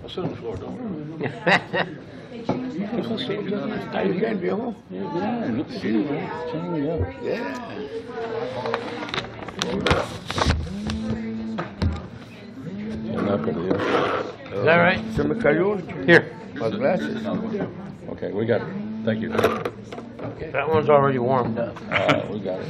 I'll sit on the floor, don't worry. How you doing, viejo? Yeah, good to see you, man. Chilling up. Yeah. Is that right? Se me cayó. Here. My glasses. Okay, we got it. Thank you. That one's already warmed up. We got it.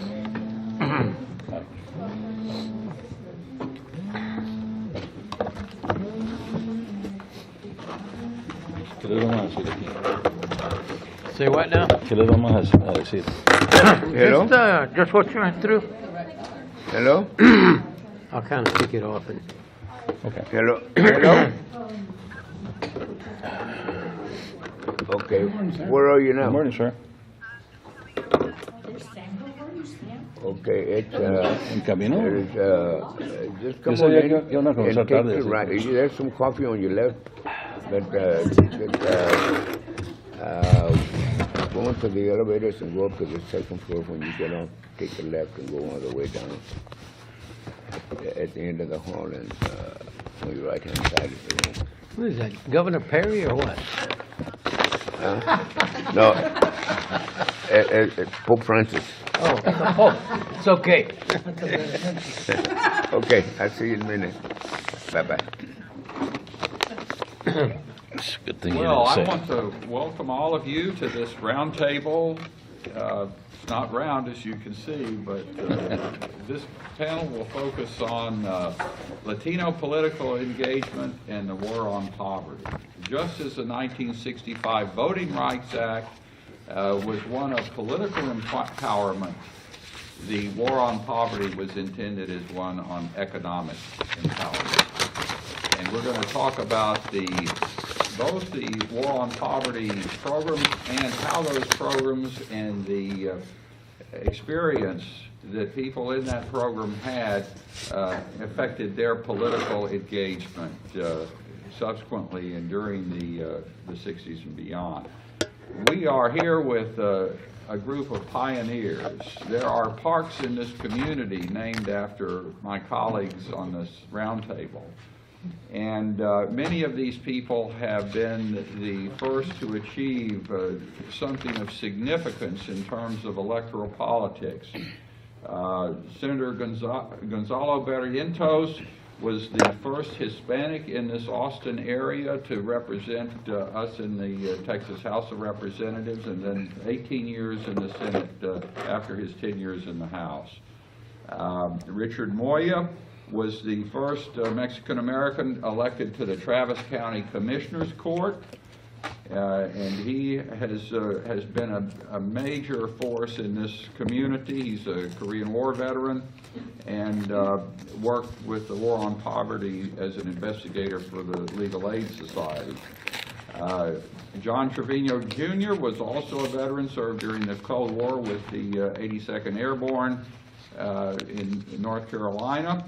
¿Qué le vamos a decir aquí? Say what now? ¿Qué le vamos a decir? Hello? Just what you went through. Hello? I'll kind of kick it off. And Okay. Hello? Hello? Okay, where are you Good now? morning, sir. Okay, it's, ¿En camino? there's, just come Yo on sabía in que iban a and conversar take tarde, the así right. que- There's some coffee on your left, but, go into the elevators and go up to the second floor. When you get on, take the left and go all the way down at the end of the hall and, on your right-hand side of the room. what is that? Governor Perry or what? No, Pope Francis. Oh, it's okay. Okay, I'll see you in a minute. Bye-bye. It's a good thing you Well, I didn't want say. to welcome all of you to this roundtable. It's not round, as you can see, but this panel will focus on Latino political engagement and the war on poverty. Just as the 1965 Voting Rights Act was one of political empowerment, the war on poverty was intended as one on economic empowerment. And we're going to talk about both the war on poverty programs and how those programs and the experience that people in that program had affected their political engagement subsequently and during the 60s and beyond. We are here with a group of pioneers. There are parks in this community named after my colleagues on this roundtable. And many of these people have been the first to achieve something of significance in terms of electoral politics. Senator Gonzalo Barrientos was the first Hispanic in this Austin area to represent us in the Texas House of Representatives, and then 18 years in the Senate after his 10 years in the House. Richard Moya was the first Mexican-American elected to the Travis County Commissioner's Court, and he has been a major force in this community. He's a Korean War veteran and worked with the War on Poverty as an investigator for the Legal Aid Society. John Trevino Jr. was also a veteran, served during the Cold War with the 82nd Airborne in North Carolina.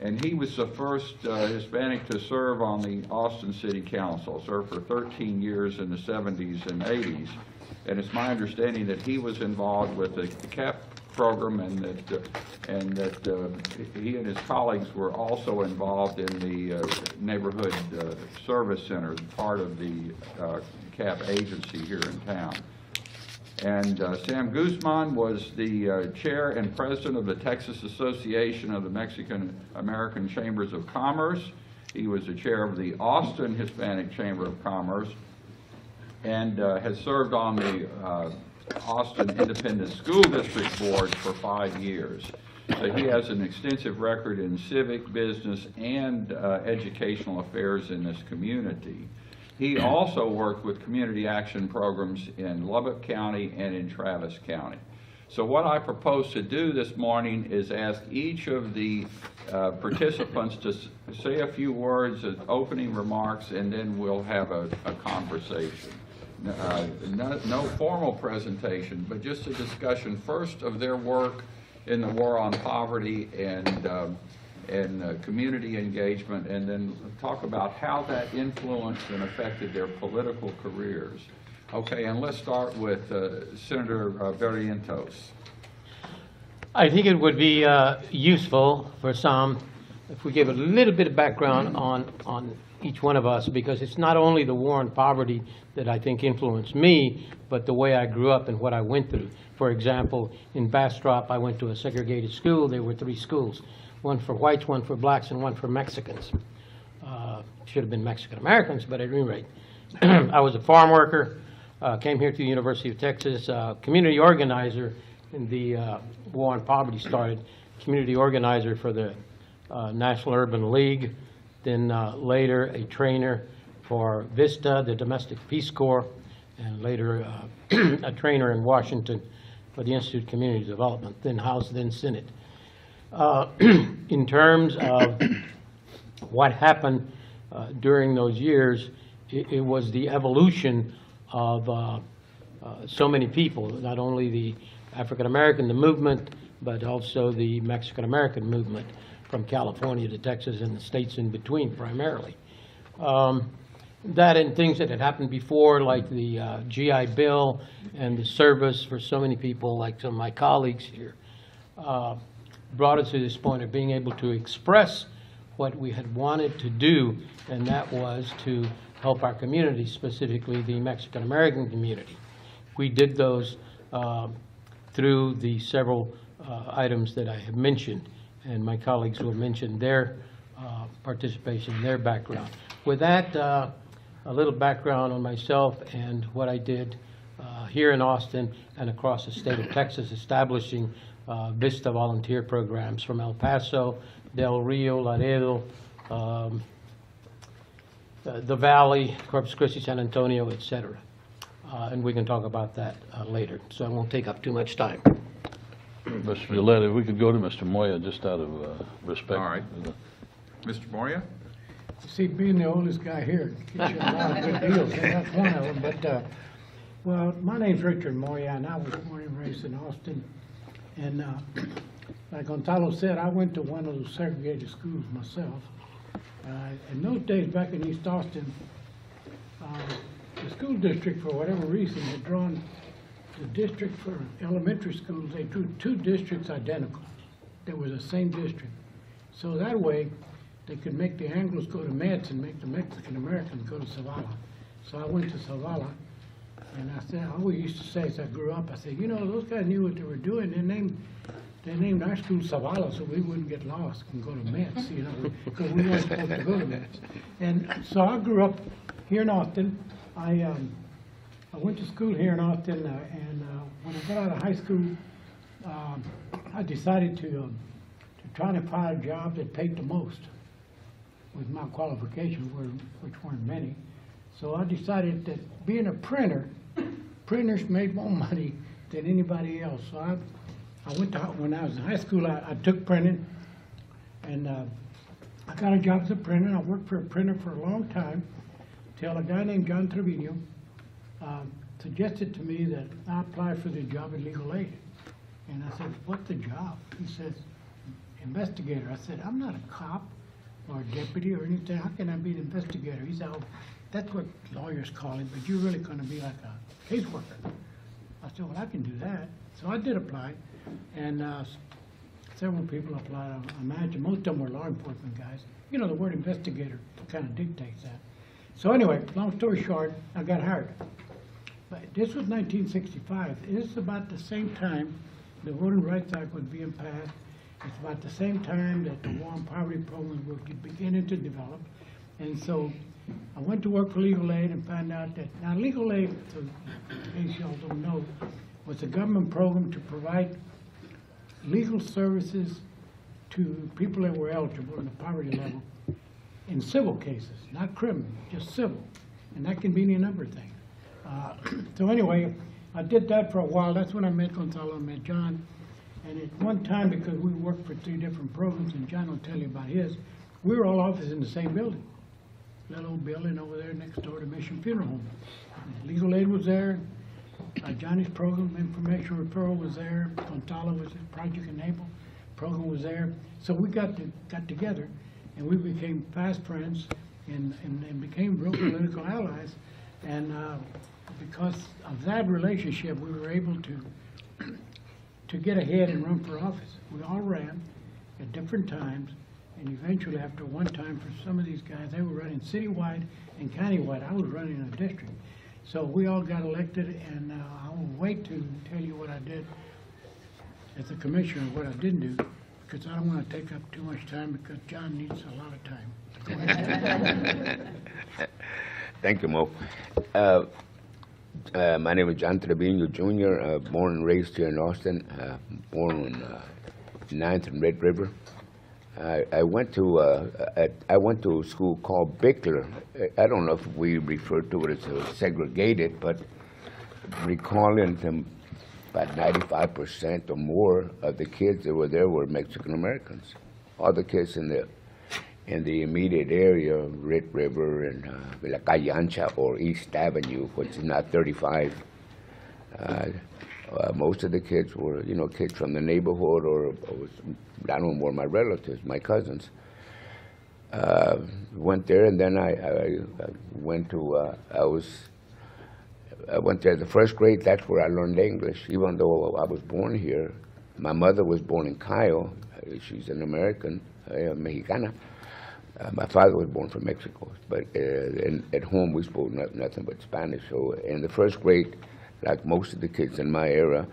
And he was the first Hispanic to serve on the Austin City Council, served for 13 years in the 70s and 80s. And it's my understanding that he was involved with the CAP program and that he and his colleagues were also involved in the neighborhood service center, part of the CAP agency here in town. And Sam Guzman was the chair and president of the Texas Association of the Mexican-American Chambers of Commerce. He was the chair of the Austin Hispanic Chamber of Commerce and has served on the Austin Independent School District Board for 5 years. So he has an extensive record in civic, business, and educational affairs in this community. He also worked with community action programs in Lubbock County and in Travis County. So what I propose to do this morning is ask each of the participants to say a few words as opening remarks, and then we'll have a conversation. No formal presentation, but just a discussion first of their work in the war on poverty and community engagement, and then talk about how that influenced and affected their political careers. Okay, and let's start with Senator Barrientos. I think it would be useful for some if we give a little bit of background on each one of us, because it's not only the war on poverty that I think influenced me, but the way I grew up and what I went through. For example, in Bastrop, I went to a segregated school. There were 3 schools, one for whites, one for blacks, and one for Mexicans. Should have been Mexican Americans, but at any rate. I was a farm worker, came here to the University of Texas, community organizer in the war on poverty started, community organizer for the National Urban League, then later a trainer for VISTA, the Domestic Peace Corps, and later a trainer in Washington for the Institute of Community Development, then House, then Senate. In terms of what happened during those years, it was the evolution of so many people, not only the African American, the movement, but also the Mexican American movement from California to Texas and the states in between primarily. That and things that had happened before, like the GI Bill and the service for so many people, like some of my colleagues here, brought us to this point of being able to express what we had wanted to do, and that was to help our community, specifically the Mexican American community. We did those through the several items that I have mentioned, and my colleagues will mention their participation, their background. With that, a little background on myself and what I did here in Austin and across the state of Texas, establishing VISTA volunteer programs from El Paso, Del Rio, Laredo, the Valley, Corpus Christi, San Antonio, etc. And we can talk about that later, so I won't take up too much time. Mr. Gillette, if we could go to Mr. Moya, just out of respect. All right. Mr. Moya? See, being the oldest guy here gets you a lot of good deals, and that's one of them. But, well, my name's Richard Moya, and I was born and raised in Austin. And like Gonzalo said, I went to one of those segregated schools myself. In those days, back in East Austin, the school district, for whatever reason, had drawn the district for elementary schools. They drew 2 districts identical. They were the same district. So that way, they could make the Anglos go to Mets and make the Mexican Americans go to Zavala. So I went to Zavala, and I said, I always used to say as I grew up, I said, you know, those guys knew what they were doing. They named our school Zavala so we wouldn't get lost and go to Mets, you know, because we weren't supposed to go to Mets. And so I grew up here in Austin. I went to school here in Austin, and when I got out of high school, I decided to try to find a job that paid the most with my qualifications, which weren't many. So I decided that being a printer, printers made more money than anybody else. So I went to, when I was in high school, I took printing, and I got a job as a printer. I worked for a printer for a long time, till a guy named John Trevino suggested to me that I apply for the job at Legal Aid. And I said, what's the job? He says, investigator. I said, I'm not a cop or a deputy or anything. How can I be an investigator? He said, oh, that's what lawyers call it, but you're really going to be like a caseworker. I said, well, I can do that. So I did apply, and several people applied. I imagine most of them were law enforcement guys. You know, the word investigator kind of dictates that. So anyway, long story short, I got hired. But this was 1965. This is about the same time the Voting Rights Act was being passed. It's about the same time that the War on Poverty program was beginning to develop. And so I went to work for Legal Aid and found out that, now Legal Aid, so in case y'all don't know, was a government program to provide legal services to people that were eligible in the poverty level in civil cases, not criminal, just civil. And that can be any number of things. So anyway, I did that for a while. That's when I met Gonzalo and met John. And at one time, because we worked for 3 different programs, and John will tell you about his, we were all officers in the same building. That old building over there next door to Mission Funeral Home. Legal Aid was there. Johnny's program, Information Referral, was there. Gonzalo was there. Project Enable program was there. So we got together, and we became fast friends and became real political allies. And because of that relationship, we were able to get ahead and run for office. We all ran at different times, And eventually, after one time, for some of these guys, they were running citywide and countywide. I was running a district. So we all got elected, and I won't wait to tell you what I did as a commissioner, what I didn't do, because I don't want to take up too much time, because John needs a lot of time. Go ahead. Thank you, Mo. My name is John Trevino Jr., born and raised here in Austin, born on 9th and Red River. I went to a school called Bickler. I don't know if we refer to it as segregated, but recalling them, about 95% or more of the kids that were there were Mexican Americans. All the kids in the immediate area, Red River and La Calle Ancha or East Avenue, which is not 35. Most of the kids were, kids from the neighborhood, or I don't know, were my relatives, my cousins. Went there, and then I went to, I went there the first grade. That's where I learned English, even though I was born here. My mother was born in Cayo. She's an American, Mexicana. My father was born from Mexico, but at home we spoke nothing but Spanish. So in the first grade, like most of the kids in my era,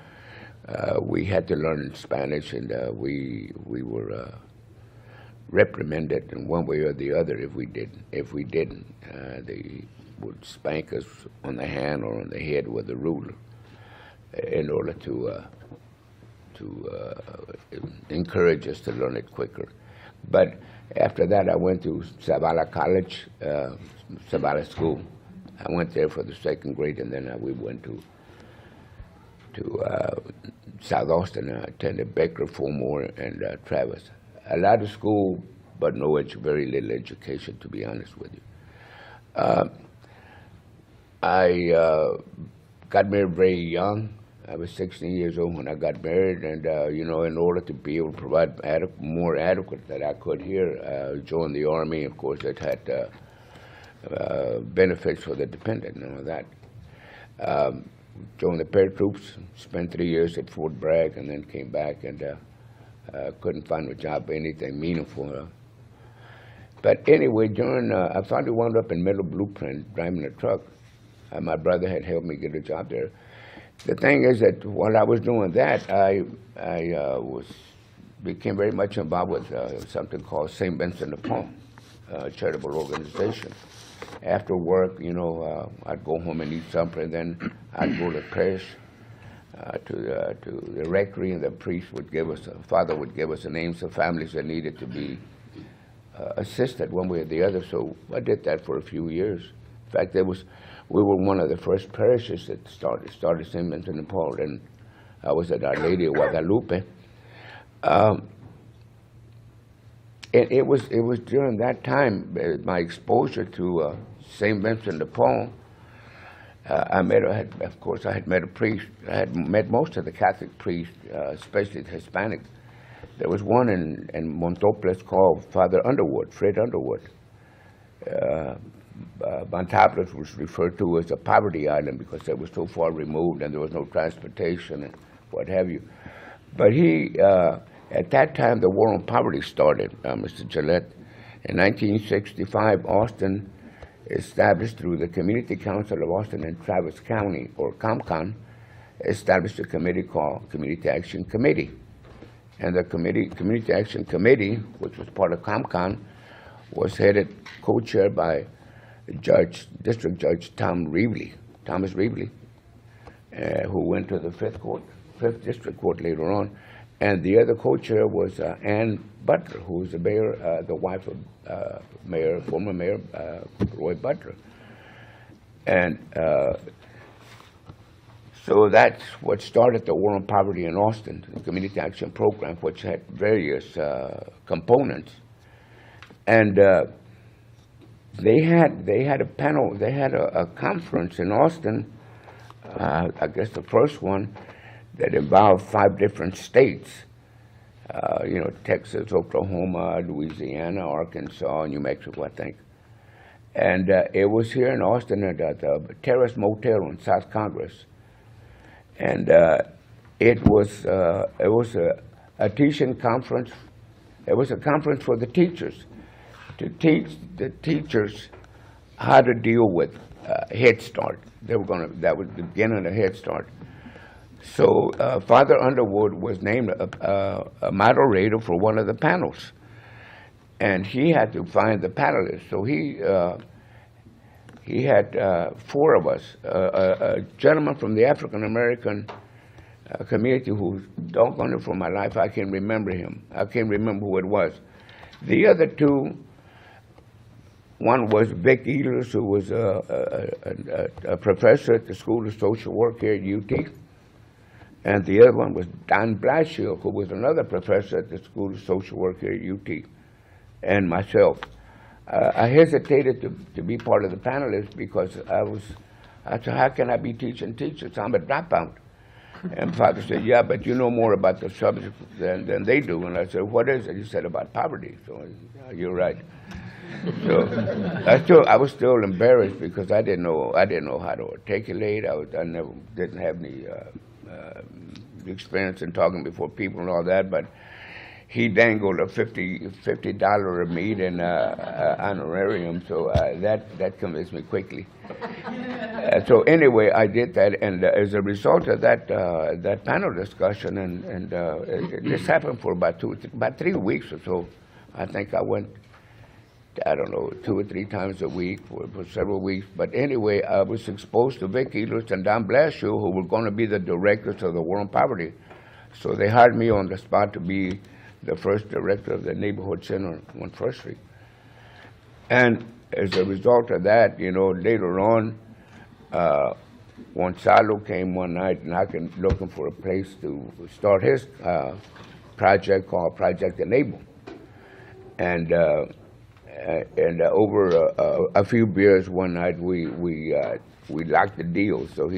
we had to learn Spanish, and we were reprimanded in one way or the other if we didn't. They would spank us on the hand or on the head with a ruler in order to encourage us to learn it quicker. But after that, I went to Zavala College, Zavala School. I went there for the second grade, and then we went to South Austin. I attended Becker, Fillmore, and Travis. A lot of school, but very little education, to be honest with you. I got married very young. I was 16 years old when I got married, and in order to be able to provide more adequate that I could here, joined the Army. Of course, it had benefits for the dependent and all that. Joined the paratroops, spent 3 years at Fort Bragg, and then came back and couldn't find a job, anything meaningful. But anyway, I finally wound up in Metal Blueprint driving a truck. My brother had helped me get a job there. The thing is that while I was doing that, I became very much involved with something called St. Vincent de Paul, a charitable organization. After work, I'd go home and eat supper, and then I'd go to parish, to the rectory, and the priest would father would give us the names of families that needed to be assisted one way or the other. So I did that for a few years. In fact, we were one of the first parishes that started St. Vincent de Paul, and I was at Our Lady of Guadalupe. And it was during that time, my exposure to St. Vincent de Paul. I had met a priest. I had met most of the Catholic priests, especially the Hispanic. There was one in Montoples called Father Underwood, Fred Underwood. Montoples was referred to as a poverty island because it was so far removed and there was no transportation and what have you. But he, at that time, the war on poverty started, Mr. Gillette. In 1965, Austin established, through the Community Council of Austin and Travis County, or ComCon, established a committee called Community Action Committee. And the Community Action Committee, which was part of ComCon, was headed, co-chaired by District Judge Thomas Reevely, who went to the Fifth District Court later on. And the other co-chair was Ann Butler, who was the mayor, the wife of former Mayor Roy Butler. And so that's what started the War on Poverty in Austin, the Community Action Program, which had various components. And they had a panel, they had a conference in Austin, I guess the first one, that involved 5 different states, Texas, Oklahoma, Louisiana, Arkansas, New Mexico, I think. And it was here in Austin at the Terrace Motel on South Congress. And it was a teaching conference It was a conference for the teachers, to teach the teachers how to deal with Head Start. That was the beginning of Head Start. So Father Underwood was named a moderator for one of the panels, and he had to find the panelists. So he had 4 of us, a gentleman from the African American community who, doggone it for my life, I can't remember him. I can't remember who it was. The other 2, one was Vic Ehlers, who was a professor at the School of Social Work here at UT. And the other one was Don Blashill, who was another professor at the School of Social Work here at UT, and myself. I hesitated to be part of the panelists because I said, how can I be teaching teachers? I'm a dropout. And Father said, yeah, but you know more about the subject than they do. And I said, what is it? He said, about poverty. So yeah, you're right. So I was still embarrassed because I didn't know how to articulate. I didn't have any experience in talking before people and all that, but he dangled a $50 a meeting honorarium, so that convinced me quickly. So anyway, I did that, and as a result of that panel discussion, and this happened for about 3 weeks or so. I think I went, I don't know, 2 or 3 times a week for several weeks. But anyway, I was exposed to Vic Ehlers and Don Blashill, who were going to be the directors of the War on Poverty. So they hired me on the spot to be the first director of the neighborhood center on First Street. And as a result of that, you know, later on, Gonzalo came one night knocking, looking for a place to start his project called Project Enable. And over a few beers one night, we locked the deal. So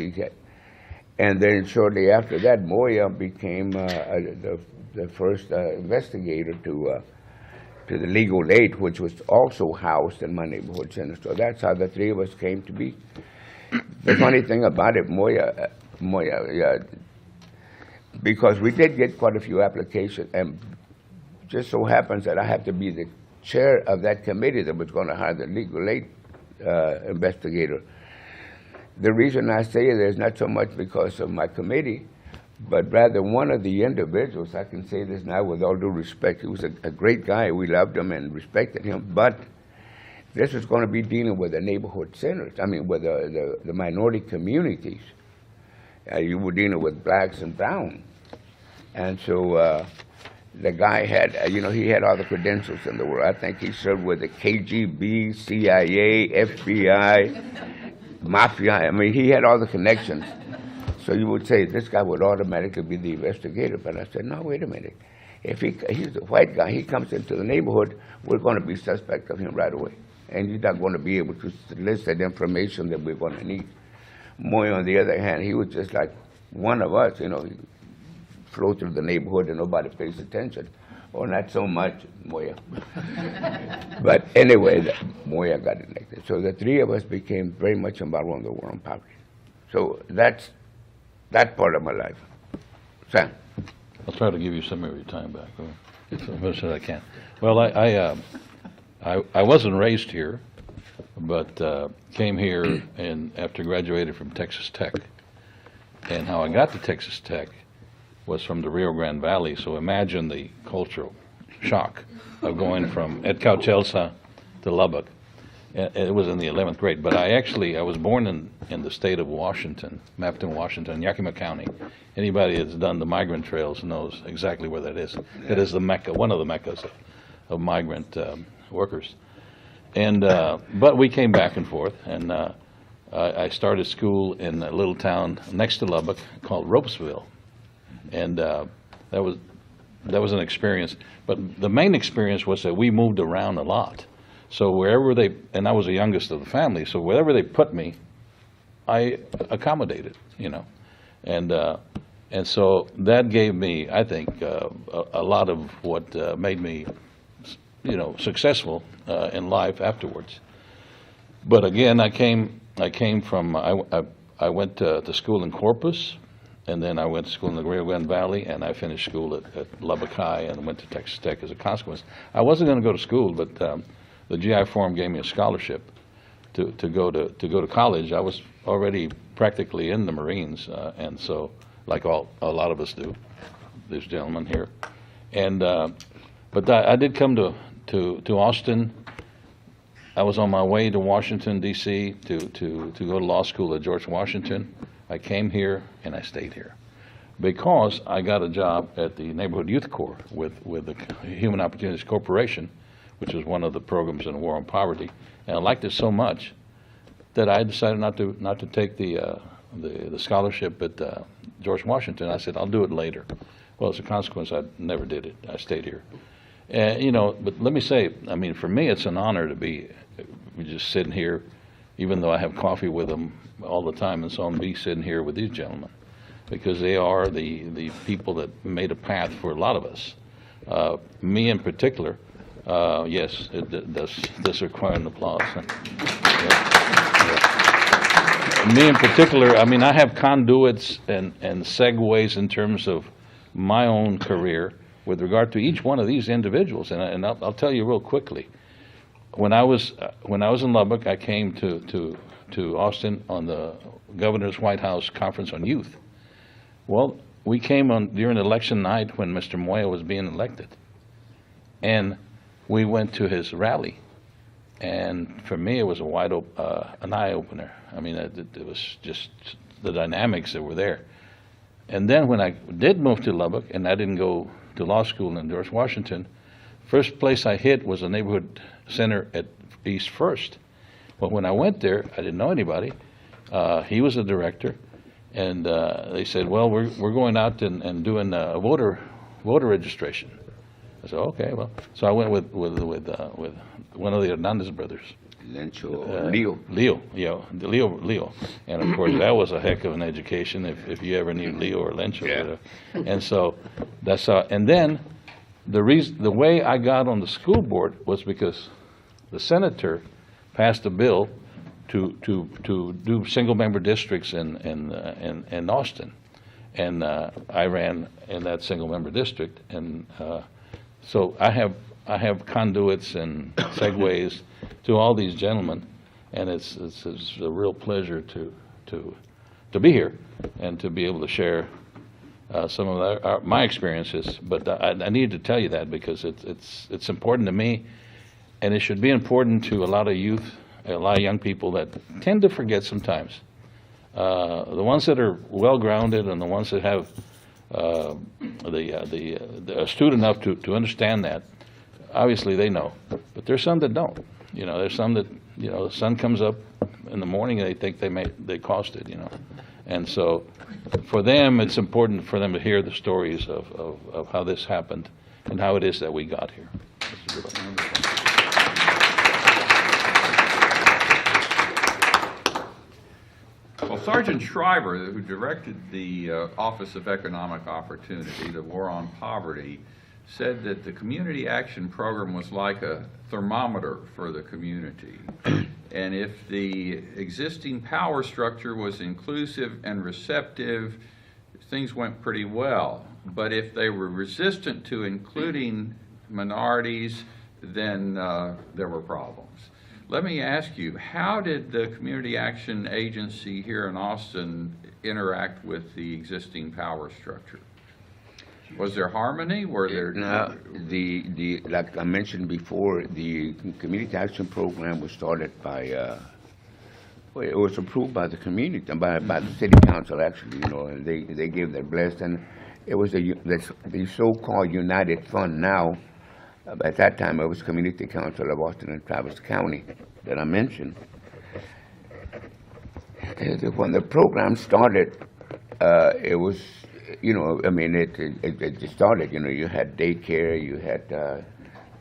and then shortly after that, Moya became the first investigator to the Legal Aid, which was also housed in my neighborhood center. So that's how the 3 of us came to be. The funny thing about it, Moya, because we did get quite a few applications, and just so happens that I have to be the chair of that committee that was going to hire the Legal Aid investigator. The reason I say it is not so much because of my committee, but rather one of the individuals, I can say this now with all due respect, he was a great guy, we loved him and respected him, but this was going to be dealing with the neighborhood centers, I mean with the minority communities. You were dealing with blacks and brown. And so the guy had, you know, he had all the credentials in the world. I think he served with the KGB, CIA, FBI, Mafia. I mean, he had all the connections. So you would say this guy would automatically be the investigator. But I said, no, wait a minute. If he's a white guy, he comes into the neighborhood, we're going to be suspect of him right away. And he's not going to be able to solicit information that we're going to need. Moy, on the other hand, he was just like one of us, you know. He flow through the neighborhood and nobody pays attention. Or not so much, Moya. But anyway, Moya got elected. So the 3 of us became very much involved in the War on Poverty. So that's that part of my life. Sam? I'll try to give you some of your time back, as much as I can. Well, I wasn't raised here, but came here and after graduated from Texas Tech. And how I got to Texas Tech was from the Rio Grande Valley, so imagine the cultural shock of going from Edcauchelsa to Lubbock. It was in the 11th grade, but I was born in the state of Washington, Mapleton, Washington, Yakima County. Anybody that's done the migrant trails knows exactly where that is. It is the Mecca, one of the Meccas of migrant workers. And but we came back and forth, and I started school in a little town next to Lubbock called Ropesville. And that was an experience. But the main experience was that we moved around a lot. So wherever and I was the youngest of the family, so wherever they put me, I accommodated, you know. And so that gave me, I think, a lot of what made me, you know, successful in life afterwards. But again, I went to school in Corpus. and then I went to school in the Rio Grande Valley, and I finished school at Lubbock High and went to Texas Tech as a consequence. I wasn't going to go to school, but the GI Forum gave me a scholarship to go to college. I was already practically in the Marines, and so like a lot of us do, this gentleman here, and but I did come to Austin. I was on my way to Washington D.C. to go to law school at George Washington. I came here and I stayed here because I got a job at the Neighborhood Youth Corps with the Human Opportunities Corporation, which is one of the programs in the war on poverty, and I liked it so much that I decided not to take the scholarship at George Washington. I said I'll do it later. Well, as a consequence, I never did it. I stayed here. You know, but let me say, I mean, for me, it's an honor to be just sitting here, even though I have coffee with them all the time, and so I'm be sitting here with these gentlemen, because they are the people that made a path for a lot of us. Me in particular, yes, it does require an applause. Me in particular, I mean, I have conduits and segues in terms of my own career with regard to each one of these individuals, and I'll tell you real quickly. When I was in Lubbock, I came to Austin on the Governor's White House Conference on Youth. Well, we came on during election night when Mr. Moya was being elected, and we went to his rally, and for me it was an eye opener. I mean, it was just the dynamics that were there. And then when I did move to Lubbock, and I didn't go to law school in George Washington, first place I hit was a neighborhood center at East First. Well, when I went there, I didn't know anybody. He was the director, and they said, "Well, we're going out and doing a voter registration." I said, "Okay, well." So I went with one of the Hernandez brothers. Leo, and of course that was a heck of an education if you ever knew Leo or Lencho. Yeah. And so that's how. And then the way I got on the school board was because the senator passed a bill to do single member districts in Austin, and I ran in that single member district, and so I have conduits and segues to all these gentlemen, and it's a real pleasure to be here and to be able to share some of my experiences. But I needed to tell you that because it's important to me, and it should be important to a lot of youth, a lot of young people that tend to forget sometimes. The ones that are well grounded and the ones that have astute enough to understand that, obviously they know, but there's some that don't. You know, there's some that, you know, the sun comes up in the morning and they think they caused it, you know. And so for them, it's important for them to hear the stories of how this happened and how it is that we got here. Well, Sergeant Schreiber, who directed the Office of Economic Opportunity, the War on Poverty, said that the community action program was like a thermometer for the community. And if the existing power structure was inclusive and receptive, things went pretty well. But if they were resistant to including minorities, then there were problems. Let me ask you, how did the Community Action Agency here in Austin interact with the existing power structure? Was there harmony? Were there? No, like I mentioned before, the Community Action Program was started by, well, it was approved by the community, by the city council actually, you know, and they gave their blessing. It was the so-called United Fund now. At that time, it was Community Council of Austin and Travis County that I mentioned. When the program started, it was, you know, I mean, it started, you know, you had daycare, you had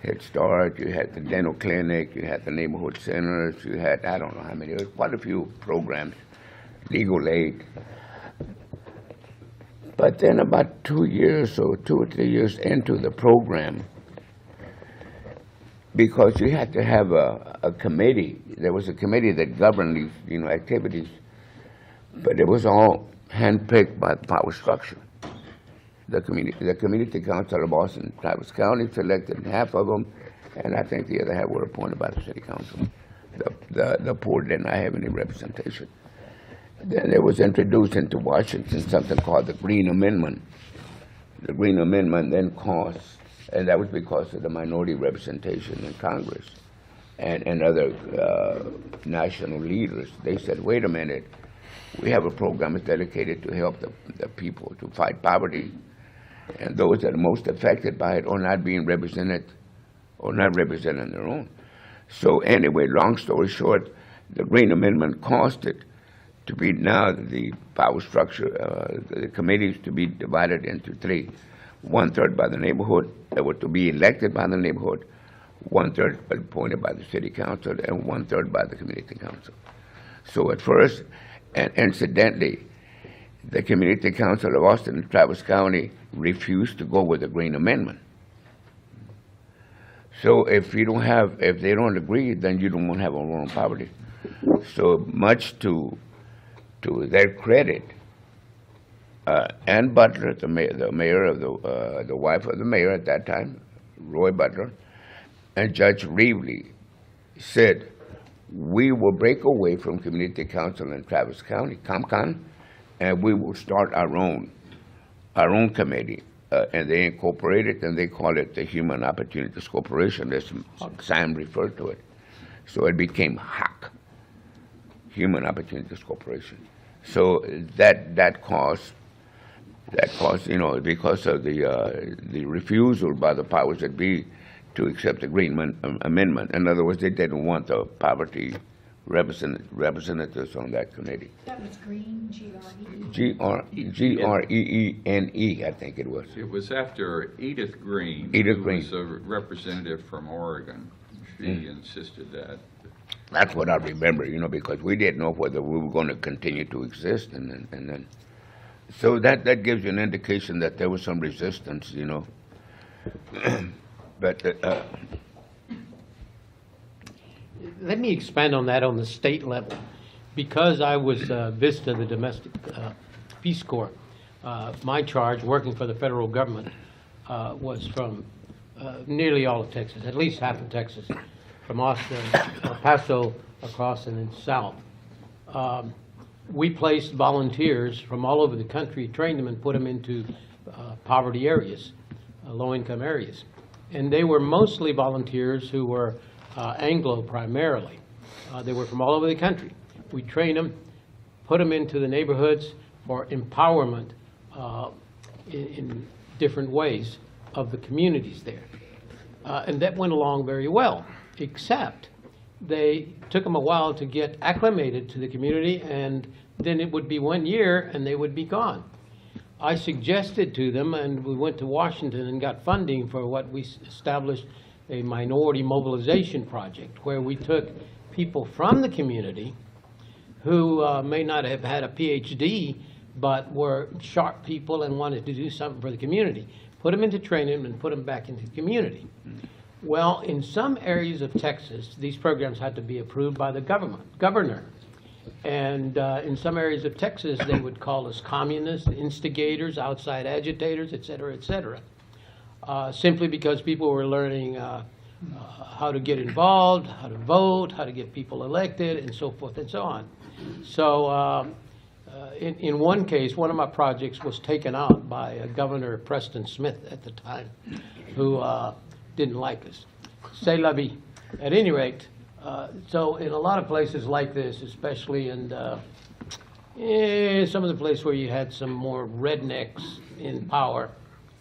Head Start, you had the dental clinic, you had the neighborhood centers, you had, I don't know how many, there was quite a few programs, legal aid. But then about 2 years or 2 or 3 years into the program, because you had to have a committee, there was a committee that governed these, you know, activities, but it was all handpicked by the power structure. The community council of Austin, Travis County selected half of them, and I think the other half were appointed by the city council. The poor did not have any representation. Then it was introduced into Washington something called the Green Amendment. The Green Amendment then caused, and that was because of the minority representation in Congress and other national leaders. They said, wait a minute, we have a program that's dedicated to help the people to fight poverty, and those that are most affected by it are not being represented or not representing their own. So anyway, long story short, the Green Amendment caused it to be now the power structure, the committees to be divided into three. 1/3 by the neighborhood that were to be elected by the neighborhood, 1/3 appointed by the city council, and 1/3 by the community council. So at first, and incidentally, the community council of Austin and Travis County refused to go with the Green Amendment. So if they don't agree, then you don't want to have a war on poverty. So much to their credit, Ann Butler, the mayor of the wife of the mayor at that time, Roy Butler, and Judge Reevely said, we will break away from community council in Travis County, ComCon, and we will start our own committee. And they incorporate it, and they call it the Human Opportunities Corporation, as Sam referred to it. So it became HOC, Human Opportunities Corporation. So that caused, because of the refusal by the powers that be to accept the Green Amendment. In other words, they didn't want the poverty representatives on that committee. That was Green, G-R-E-E. G-R-E-E-N-E, I think it was. It was after Edith Green. Edith who Green. was a representative from Oregon. She insisted that. That's what I remember, because we didn't know whether we were going to continue to exist, and then, so that gives you an indication that there was some resistance, But Let me expand on that on the state level. Because I was VISTA, the Domestic Peace Corps, my charge, working for the federal government, was from nearly all of Texas, at least half of Texas, from Austin, El Paso, across and then south. We placed volunteers from all over the country, trained them and put them into poverty areas, low-income areas. And they were mostly volunteers who were Anglo primarily. They were from all over the country. We trained them, put them into the neighborhoods for empowerment in different ways of the communities there. And that went along very well, except they took them a while to get acclimated to the community, and then it would be 1 year and they would be gone. I suggested to them, and we went to Washington and got funding for what we established a minority mobilization project, where we took people from the community who may not have had a PhD, but were sharp people and wanted to do something for the community, put them into training and put them back into the community. Well, in some areas of Texas, these programs had to be approved by the governor. And in some areas of Texas, they would call us communists, instigators, outside agitators, et cetera, simply because people were learning how to get involved, how to vote, how to get people elected, and so forth and so on. So in one case, one of my projects was taken out by Governor Preston Smith at the time, who didn't like us. C'est la vie. At any rate, so in a lot of places like this, especially in some of the places where you had some more rednecks in power,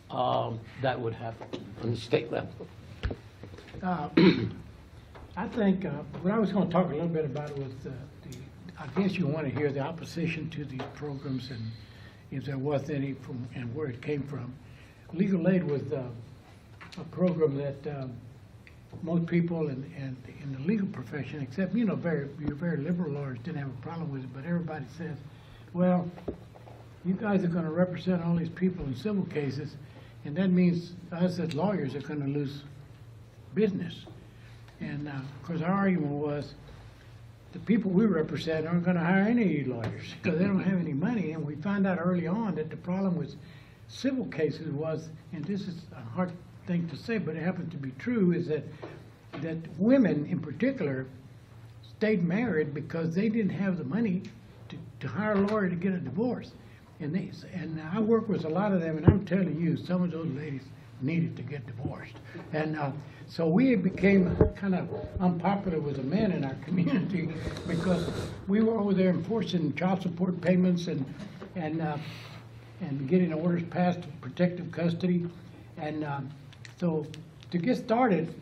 that would happen on the state level. I think what I was going to talk a little bit about was I guess you want to hear the opposition to these programs and if there was any and where it came from. Legal Aid was a program that most people in the legal profession, except very liberal lawyers, didn't have a problem with it. But everybody says, well, you guys are going to represent all these people in civil cases, and that means us as lawyers are going to lose business. And of course, our argument was the people we represent aren't gonna hire any lawyers, because they don't have any money, and we found out early on that the problem with civil cases was, and this is a hard thing to say, but it happens to be true, is that women in particular stayed married because they didn't have the money to hire a lawyer to get a divorce. And I work with a lot of them, and I'm telling you, some of those ladies needed to get divorced. And so we became kind of unpopular with the men in our community because we were over there enforcing child support payments and getting orders passed to protective custody. And so to get started,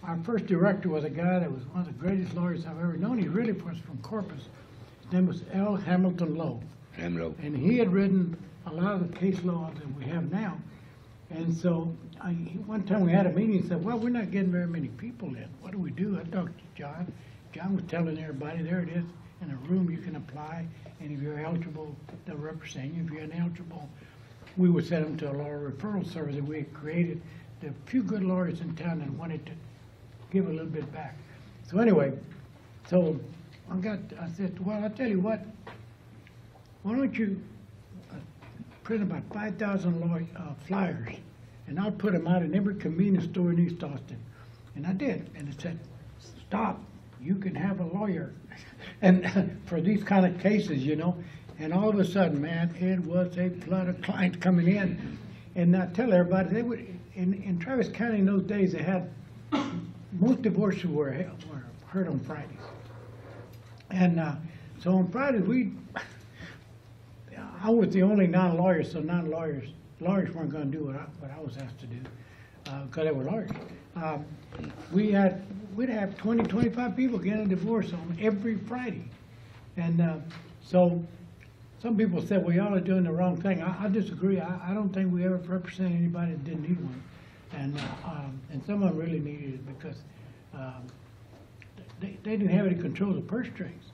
our first director was a guy that was one of the greatest lawyers I've ever known. He really was from Corpus. His name was L. Hamilton Lowe. Hamlo. And he had written a lot of the case law that we have now. And so one time we had a meeting and said, well, we're not getting very many people in. What do we do? I talked to John. John was telling everybody, there it is, in a room you can apply, and if you're eligible, they'll represent you. If you're ineligible, we would send them to a lawyer referral service that we had created. There are a few good lawyers in town that wanted to give a little bit back. So anyway, so I said, well, I'll tell you what, why don't you print about 5,000 flyers, and I'll put them out in every convenience store in East Austin. And I did, and it said, stop, you can have a lawyer. And for these kind of cases, you know, and all of a sudden, man, it was a flood of clients coming in. And I tell everybody, they would, in Travis County in those days, they had, most divorces were heard on Fridays. And so on Fridays, I was the only non-lawyer, so lawyers weren't going to do what I was asked to do, because they were lawyers. We'd have 20, 25 people getting a divorce on every Friday. And so some people said, well, y'all are doing the wrong thing. I disagree. I don't think we ever represented anybody that didn't need one. And some of them really needed it because they didn't have any control of the purse strings.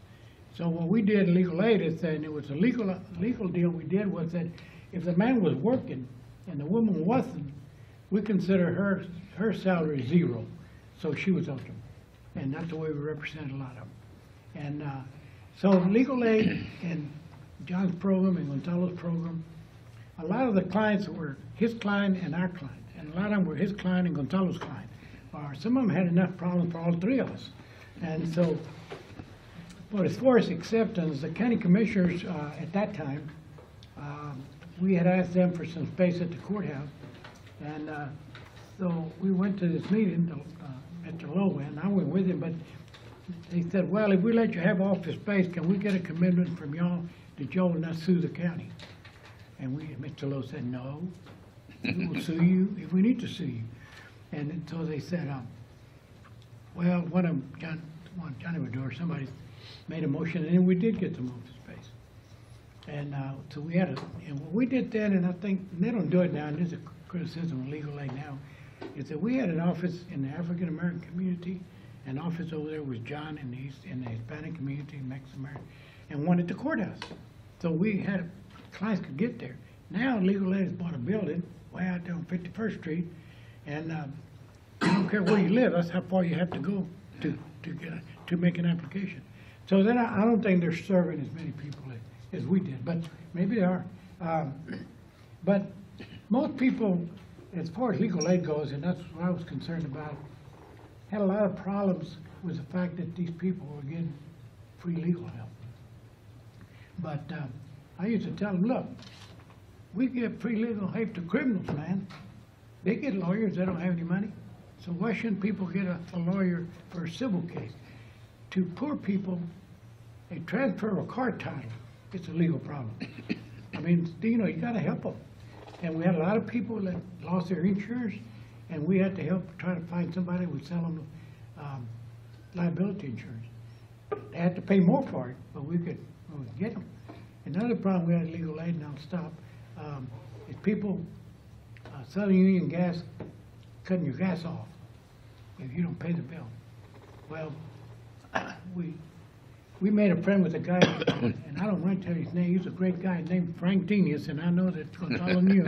So what we did in legal aid is that, and it was a legal deal we did, was that if the man was working and the woman wasn't, we consider her salary zero, so she was eligible. And that's the way we represented a lot of them. And so legal aid and John's program and Gonzalo's program, a lot of the clients were his client and our client, and a lot of them were his client and Gonzalo's client. Or some of them had enough problems for all three of us. And so, but as far as acceptance, the county commissioners at that time, we had asked them for some space at the courthouse. And so we went to this meeting at the low end. I went with him, but they said, well, if we let you have office space, can we get a commitment from y'all that y'all will not sue the county? And Mr. Lowe said, no, we will sue you if we need to sue you. And so they said, well, one of them, Johnny Maduro, somebody made a motion, and then we did get some office space. And so we had and what we did then, and I think, and they don't do it now, and there's a criticism of legal aid now, is that we had an office in the African American community, an office over there was John in the Hispanic community, Mexican American, and one at the courthouse. So we had, clients could get there. Now legal aid has bought a building way out there on 51st Street, and I don't care where you live, that's how far you have to go to make an application. So then I don't think they're serving as many people as we did, but maybe they are. But most people, as far as legal aid goes, and that's what I was concerned about, had a lot of problems with the fact that these people were getting free legal help. But I used to tell them, look, we give free legal help to criminals, man. They get lawyers, they don't have any money. So why shouldn't people get a lawyer for a civil case? To poor people, a transfer of a car title, it's a legal problem. I mean, you know, you gotta help them. And we had a lot of people that lost their insurance, and we had to help try to find somebody who would sell them liability insurance. They had to pay more for it, but we could get them. Another problem we had at legal aid, and I'll stop, is people, Southern Union Gas, cutting your gas off if you don't pay the bill. Well, we made a friend with a guy, and I don't want to tell you his name, he's a great guy named Frank Denius, and I know that Gonzalo knew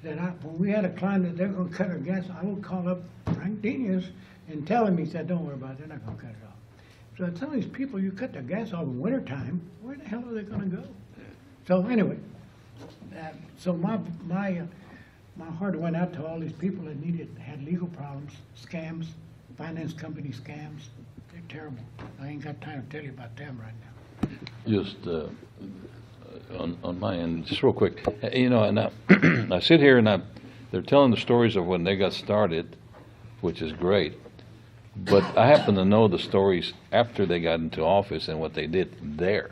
that when we had a client that they're going to cut our gas, I would call up Frank Denius and tell him, he said, don't worry about it, they're not going to cut it off. So some of these people, you cut their gas off in wintertime, where the hell are they gonna go? So anyway, so my heart went out to all these people that had legal problems, scams, finance company scams. They're terrible. I ain't got time to tell you about them right now. Just on my end, just real quick, you know, and I sit here and they're telling the stories of when they got started, which is great, but I happen to know the stories after they got into office and what they did there.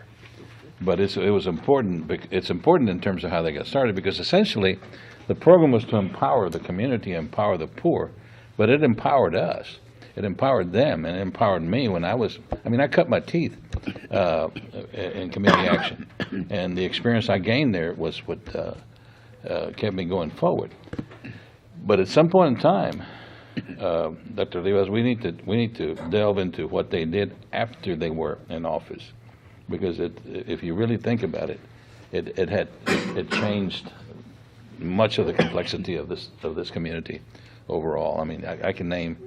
But it was important. It's important in terms of how they got started, because essentially the program was to empower the community, empower the poor, but it empowered us. It empowered them, and it empowered me when I cut my teeth in community action. And the experience I gained there was what kept me going forward. But at some point in time, Dr. Rivas, we need to delve into what they did after they were in office. Because if you really think about it, it changed much of the complexity of this community overall. I mean, I can name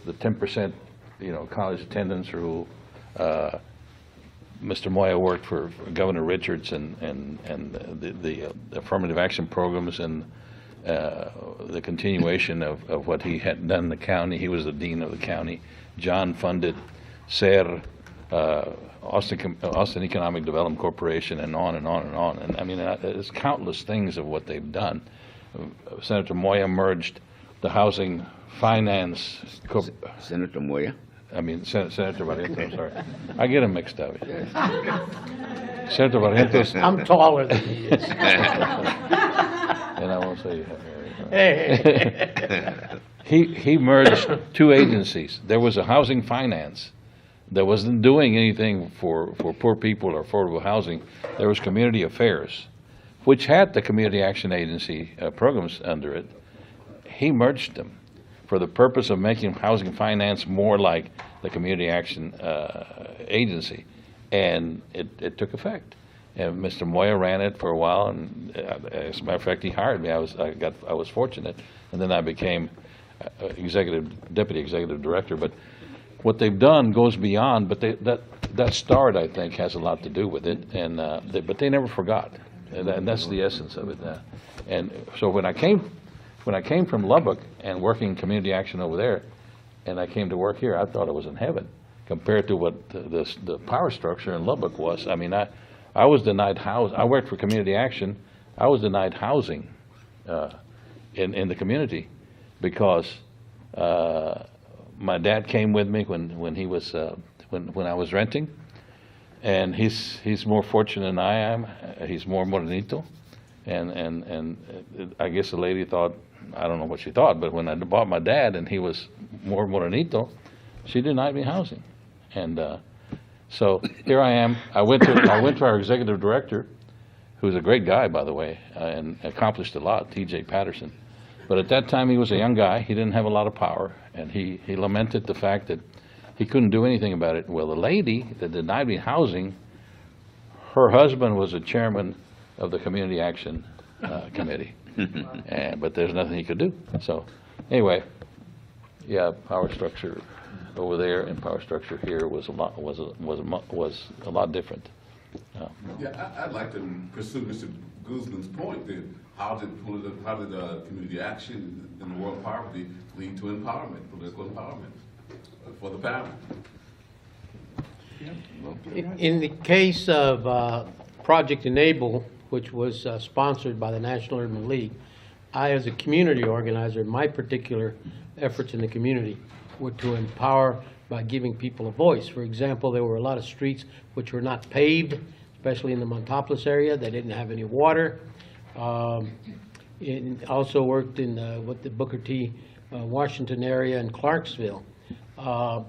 the 10%, college attendance rule. Mr. Moya worked for Governor Richards and the affirmative action programs and the continuation of what he had done in the county. He was the dean of the county. John funded SER, Austin Economic Development Corporation, and on and on and on. And I mean, there's countless things of what they've done. Senator Moya merged the housing finance. Senator Moya? I mean, Senator Barrientos, I'm sorry. I get them mixed up. Senator Barrientos. I'm taller than he is. And I won't say you have Hey. He merged two agencies. There was a housing finance that wasn't doing anything for poor people or affordable housing. There was community affairs, which had the community action agency programs under it. He merged them for the purpose of making housing finance more like the community action agency, and it took effect. And Mr. Moya ran it for a while, and as a matter of fact, he hired me. I was fortunate, and then I became deputy executive director. But what they've done goes beyond. But that start, I think, has a lot to do with it. And but they never forgot, and that's the essence of it. And so when I came from Lubbock and working community action over there, and I came to work here, I thought I was in heaven compared to what the power structure in Lubbock was. I mean, I was denied housing. I worked for community action. I was denied housing in the community because my dad came with me when he was when I was renting, and he's more fortunate than I am. He's more morenito, and I guess the lady thought, I don't know what she thought, but when I bought my dad and he was more morenito, she denied me housing, and so here I am. I went to our executive director, who's a great guy, by the way, and accomplished a lot, T.J. Patterson. But at that time, he was a young guy. He didn't have a lot of power, and he lamented the fact that he couldn't do anything about it. Well, the lady that denied me housing, her husband was the chairman of the Community Action Committee, but there's nothing he could do. So anyway, yeah, power structure over there and power structure here was a lot different. Yeah, I'd like to pursue Mr. Guzman's point that how did community action in the world of poverty lead to empowerment, political empowerment for the family? In the case of Project Enable, which was sponsored by the National Urban League, I, as a community organizer, my particular efforts in the community were to empower by giving people a voice. For example, there were a lot of streets which were not paved, especially in the Montopolis area. They didn't have any water. It also worked in the Booker T. Washington area and Clarksville to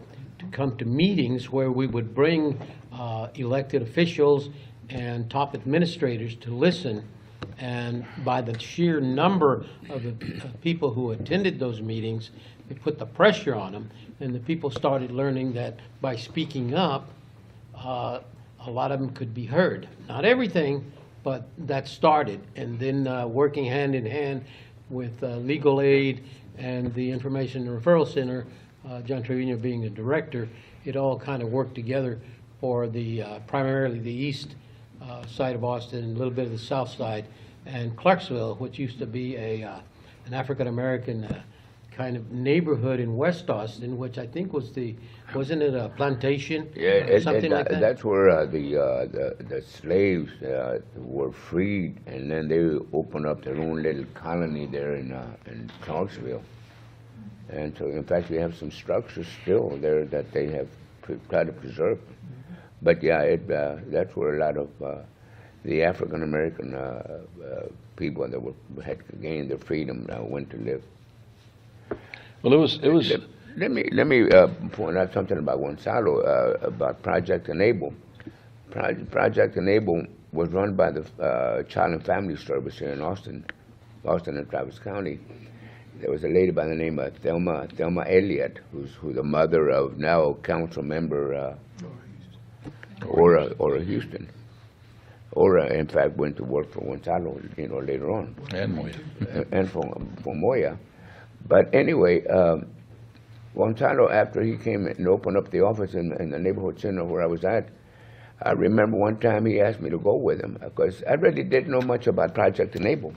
come to meetings where we would bring elected officials and top administrators to listen. And by the sheer number of the people who attended those meetings, it put the pressure on them, and the people started learning that by speaking up, a lot of them could be heard. Not everything, but that started. And then working hand in hand with Legal Aid and the Information and Referral Center, John Trevino being the director, it all kind of worked together for the, primarily the east side of Austin and a little bit of the south side. And Clarksville, which used to be an African-American kind of neighborhood in West Austin, which I think was wasn't it a plantation? Yeah, Something like that? that's where the slaves were freed, and then they opened up their own little colony there in Clarksville. And so, in fact, we have some structures still there that they have tried to preserve. But yeah, that's where a lot of the African American people that had gained their freedom went to live. Well, it was. Let me point out something about Gonzalo, about Project Enable. Project Enable was run by the Child and Family Service here in Austin and Travis County. There was a lady by the name of Thelma Elliott, who's the mother of now council member Ora Houston. Ora, in fact, went to work for Gonzalo, later on. And Moya. And for Moya. But anyway, Gonzalo, after he came and opened up the office in the neighborhood center where I was at, I remember one time he asked me to go with him, because I really didn't know much about Project Enable.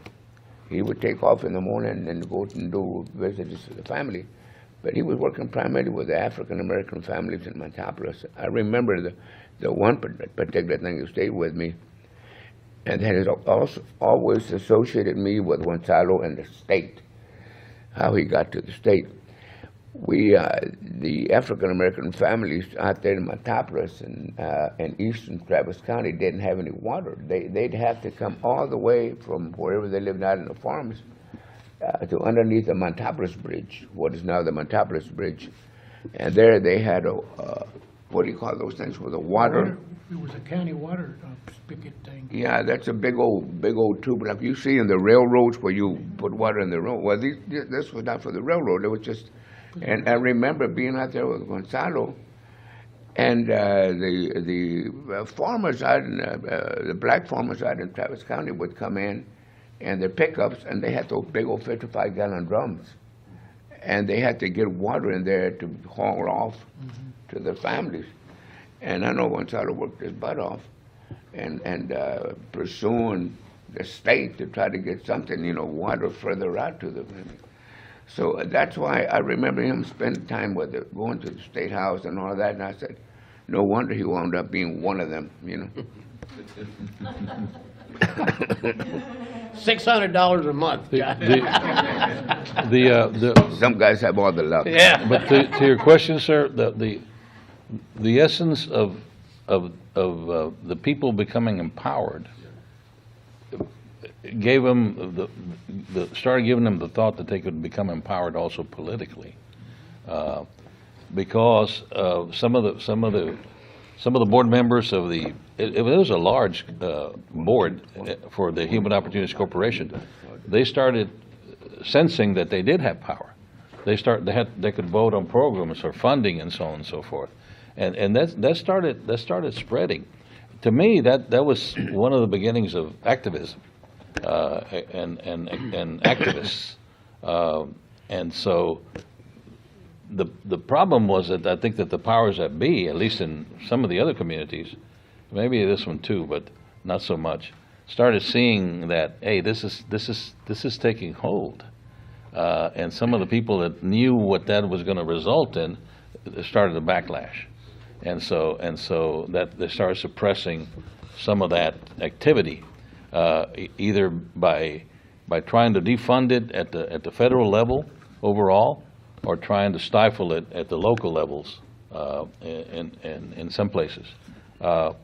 He would take off in the morning and go and do visits to the family. But he was working primarily with the African-American families in Montopolis. I remember the one particular thing that stayed with me, and that has also always associated me with Gonzalo and the state, how he got to the state. We, the African-American families out there in Montopolis and eastern Travis County didn't have any water. They'd have to come all the way from wherever they lived out in the farms to underneath the Montopolis Bridge, what is now the Montopolis Bridge. And there they had a, what do you call those things, with the water? It was a county water spigot thing. Yeah, that's a big old tube, like you see in the railroads where you put water in the road. Well, this was not for the railroad, it was just. And I remember being out there with Gonzalo, and the farmers out in, the black farmers out in Travis County would come in, and their pickups, and they had those big old 55-gallon drums, and they had to get water in there to haul off to their families. And I know Gonzalo worked his butt off, and pursuing the state to try to get something, water further out to the family. So that's why I remember him spending time with it, going to the State House and all that, and I said, no wonder he wound up being one of them, $600 a month. Some guys have all the luck. Yeah. But to your question, sir, the essence of the people becoming empowered gave them started giving them the thought that they could become empowered also politically, because some of the board members of it was a large board for the Human Opportunities Corporation. They started sensing that they did have power. They could vote on programs or funding and so on and so forth, and that started spreading. To me, that was one of the beginnings of activism. And activists, and so the problem was that I think that the powers that be, at least in some of the other communities, maybe this one too, but not so much, started seeing that, hey, this is taking hold, and some of the people that knew what that was going to result in started a backlash, and so that they started suppressing some of that activity. Either by trying to defund it at the federal level overall, or trying to stifle it at the local levels in some places. But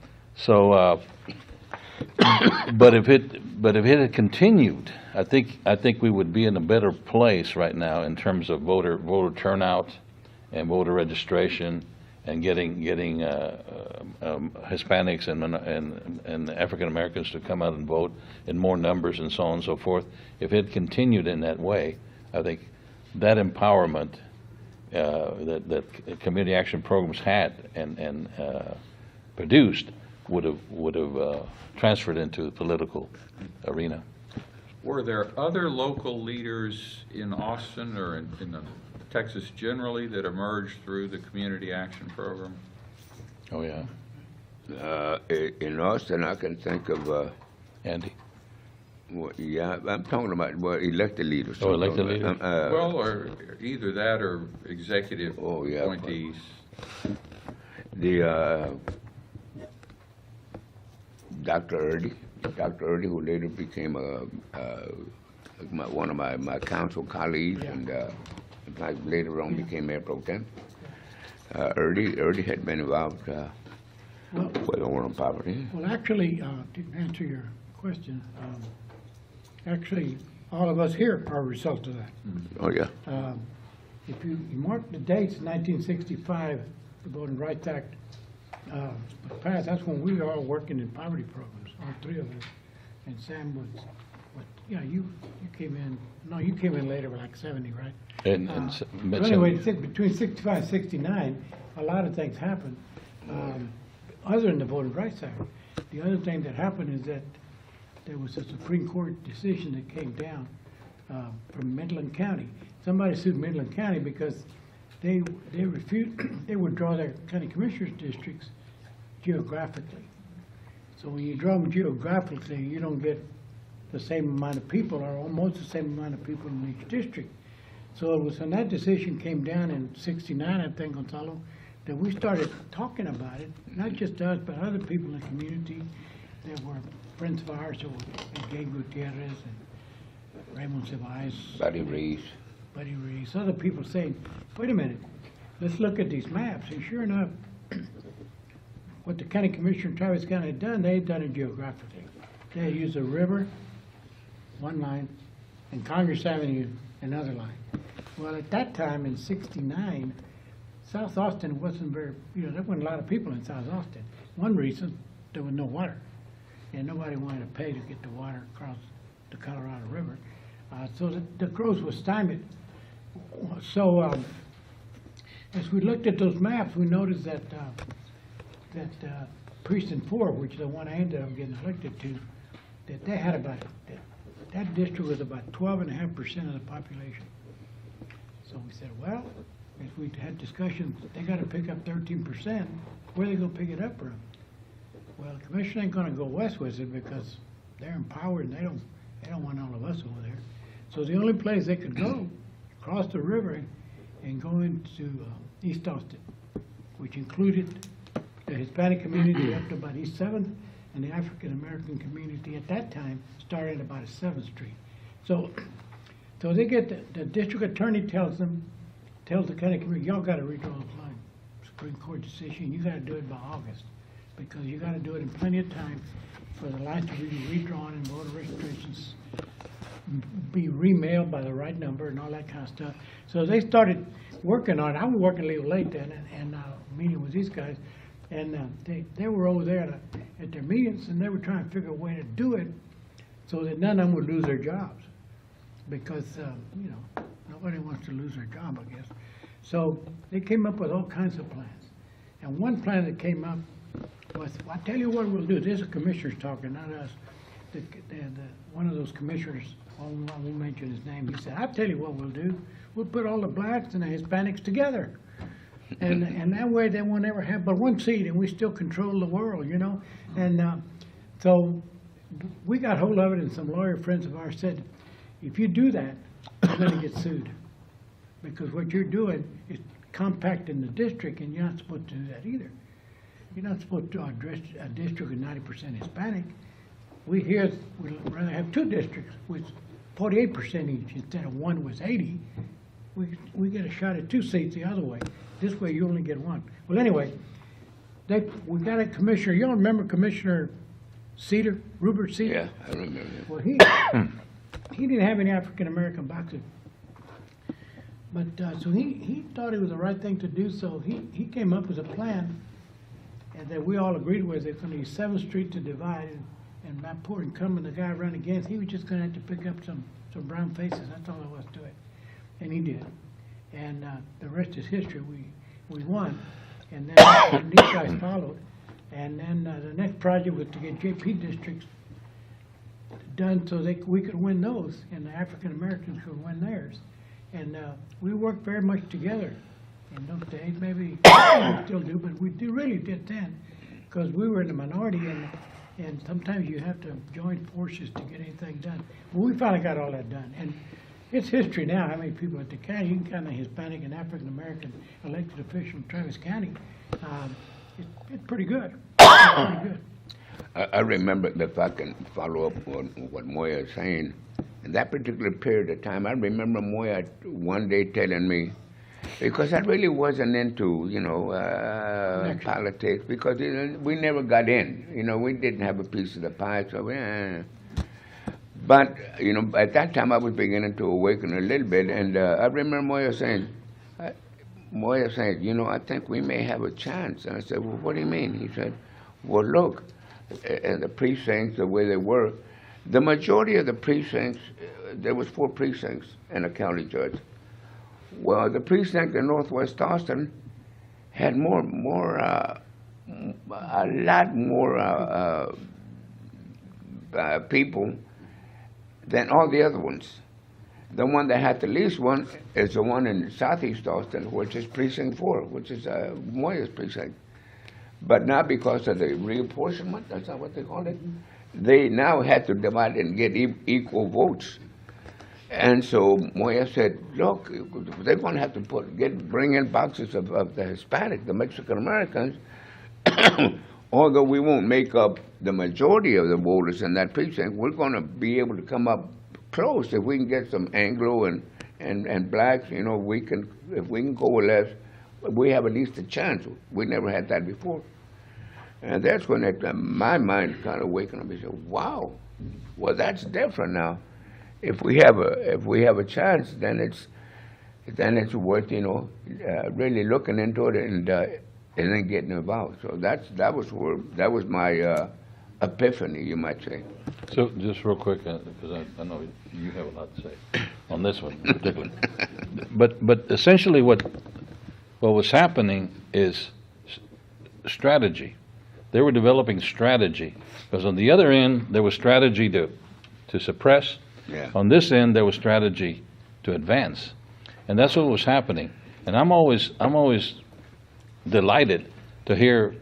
if it had continued, I think we would be in a better place right now in terms of voter turnout and voter registration, and getting Hispanics and African Americans to come out and vote in more numbers and so on and so forth. If it continued in that way, I think that empowerment that community action programs had and produced would have transferred into the political arena. Were there other local leaders in Austin or in the Texas generally that emerged through the Community Action Program? Oh, yeah, In Austin, I can think of, Andy? yeah, I'm talking about, elected leaders. Oh, elected leaders? Well, or either that or executive Oh, yeah. appointees. The Dr. Early, who later became one of my council colleagues, and in fact later on became mayor pro tem. Early had been involved with the war on poverty. Well, actually, to answer your question, actually, all of us here are a result of that. Oh, yeah. If you mark the dates, 1965, the Voting Rights Act was passed, that's when we were all working in poverty programs, all three of us. And Sam was, yeah, you came in, no, you came in later, like 70, right? But anyway, between 65 and 69, a lot of things happened, other than the Voting Rights Act. The other thing that happened is that there was a Supreme Court decision that came down from Midland County. Somebody sued Midland County because they refused, they would draw their county commissioners' districts geographically. So when you draw them geographically, you don't get the same amount of people, or almost the same amount of people in each district. So it was when that decision came down in '69, I think, Gonzalo, that we started talking about it, not just us, but other people in the community that were friends of ours, so Gabe Gutierrez and Raymond Ceballos, Buddy Reeves. Buddy Reeves, other people saying, wait a minute, let's look at these maps. And sure enough, what the county commissioner in Travis County had done, they had done it geographically. They had used a river, one line, and Congress Avenue, another line. Well, at that time in '69, South Austin wasn't very, there wasn't a lot of people in South Austin. One reason, there was no water. And nobody wanted to pay to get the water across the Colorado River. So the growth was stymied. So as we looked at those maps, we noticed that Precinct 4, which is the one I ended up getting elected to, that they had about, that district was about 12.5% of the population. So we said, well, as we had discussions, they got to pick up 13%. Where are they going to pick it up from? Well, the commission ain't going to go west with it because they're empowered and they don't want all of us over there. So the only place they could go, cross the river and go into East Austin, which included the Hispanic community up to about East 7th, and the African American community at that time started about 7th Street. So they get the district attorney tells the county community, y'all got to redraw the line. Supreme Court decision, you got to do it by August, because you got to do it in plenty of time for the lines to be redrawn and voter registrations be remailed by the right number and all that kind of stuff. So they started working on it. I was working a little late then, and meeting with these guys, and they were over there at their meetings, and they were trying to figure a way to do it so that none of them would lose their jobs, because nobody wants to lose their job, I guess. So they came up with all kinds of plans, and one plan that came up was, I'll tell you what we'll do. This is commissioners talking, not us. One of those commissioners, I won't mention his name, he said, I'll tell you what we'll do. We'll put all the blacks and the Hispanics together. And that way they won't ever have but one seat, and we still control the world, And so we got hold of it, and some lawyer friends of ours said, if you do that, you're going to get sued. Because what you're doing is compacting the district, and you're not supposed to do that either. You're not supposed to address a district of 90% Hispanic. We here would rather have two districts with 48% each instead of one with 80. We get a shot at two seats the other way. This way you only get one. Well, anyway, we got a commissioner. Y'all remember Commissioner Cedar, Rupert Cedar? Yeah, I remember him. Well, he didn't have any African American boxing. But so he thought it was the right thing to do. So he came up with a plan, and that we all agreed with. They're going to use 7th Street to divide, and my poor incumbent, the guy running against, he was just going to have to pick up some brown faces. That's all there was to it, and he did. And the rest is history. We won, and then these guys followed. And then the next project was to get JP districts done so we could win those, and the African Americans could win theirs. And we worked very much together in those days. Maybe we still do, but we really did then, because we were in the minority, and sometimes you have to join forces to get anything done. But we finally got all that done. And it's history now. How many people at the county, you can count the Hispanic and African American elected officials in Travis County. It's pretty good. It's pretty good. I remember, if I can follow up on what Moya is saying, in that particular period of time, I remember Moya one day telling me, because I really wasn't into, politics, because we never got in. We didn't have a piece of the pie, so But, at that time I was beginning to awaken a little bit, and I remember Moya saying, I think we may have a chance. And I said, well, what do you mean? He said, well, look, the precincts, the way they were, the majority of the precincts, there was 4 precincts and a county judge. Well, the precinct in Northwest Austin had a lot more people than all the other ones. The one that had the least one is the one in Southeast Austin, which is Precinct 4, which is Moya's precinct. But now, because of the reapportionment, that's not what they call it, they now had to divide and get equal votes. And so Moya said, look, they're going to have to bring in boxes of the Hispanic, the Mexican Americans, although we won't make up the majority of the voters in that precinct, we're going to be able to come up close. If we can get some Anglo and blacks, if we can coalesce, we have at least a chance. We never had that before. And that's when my mind kind of wakened up and said, wow, well, that's different now. If we have a chance, then it's worth really looking into it and then getting involved. So that was my epiphany, you might say. So just real quick, because I know you have a lot to say on this one particularly. But essentially what was happening is strategy. They were developing strategy, because on the other end there was strategy to suppress. Yeah. On this end there was strategy to advance, and that's what was happening. And I'm always delighted to hear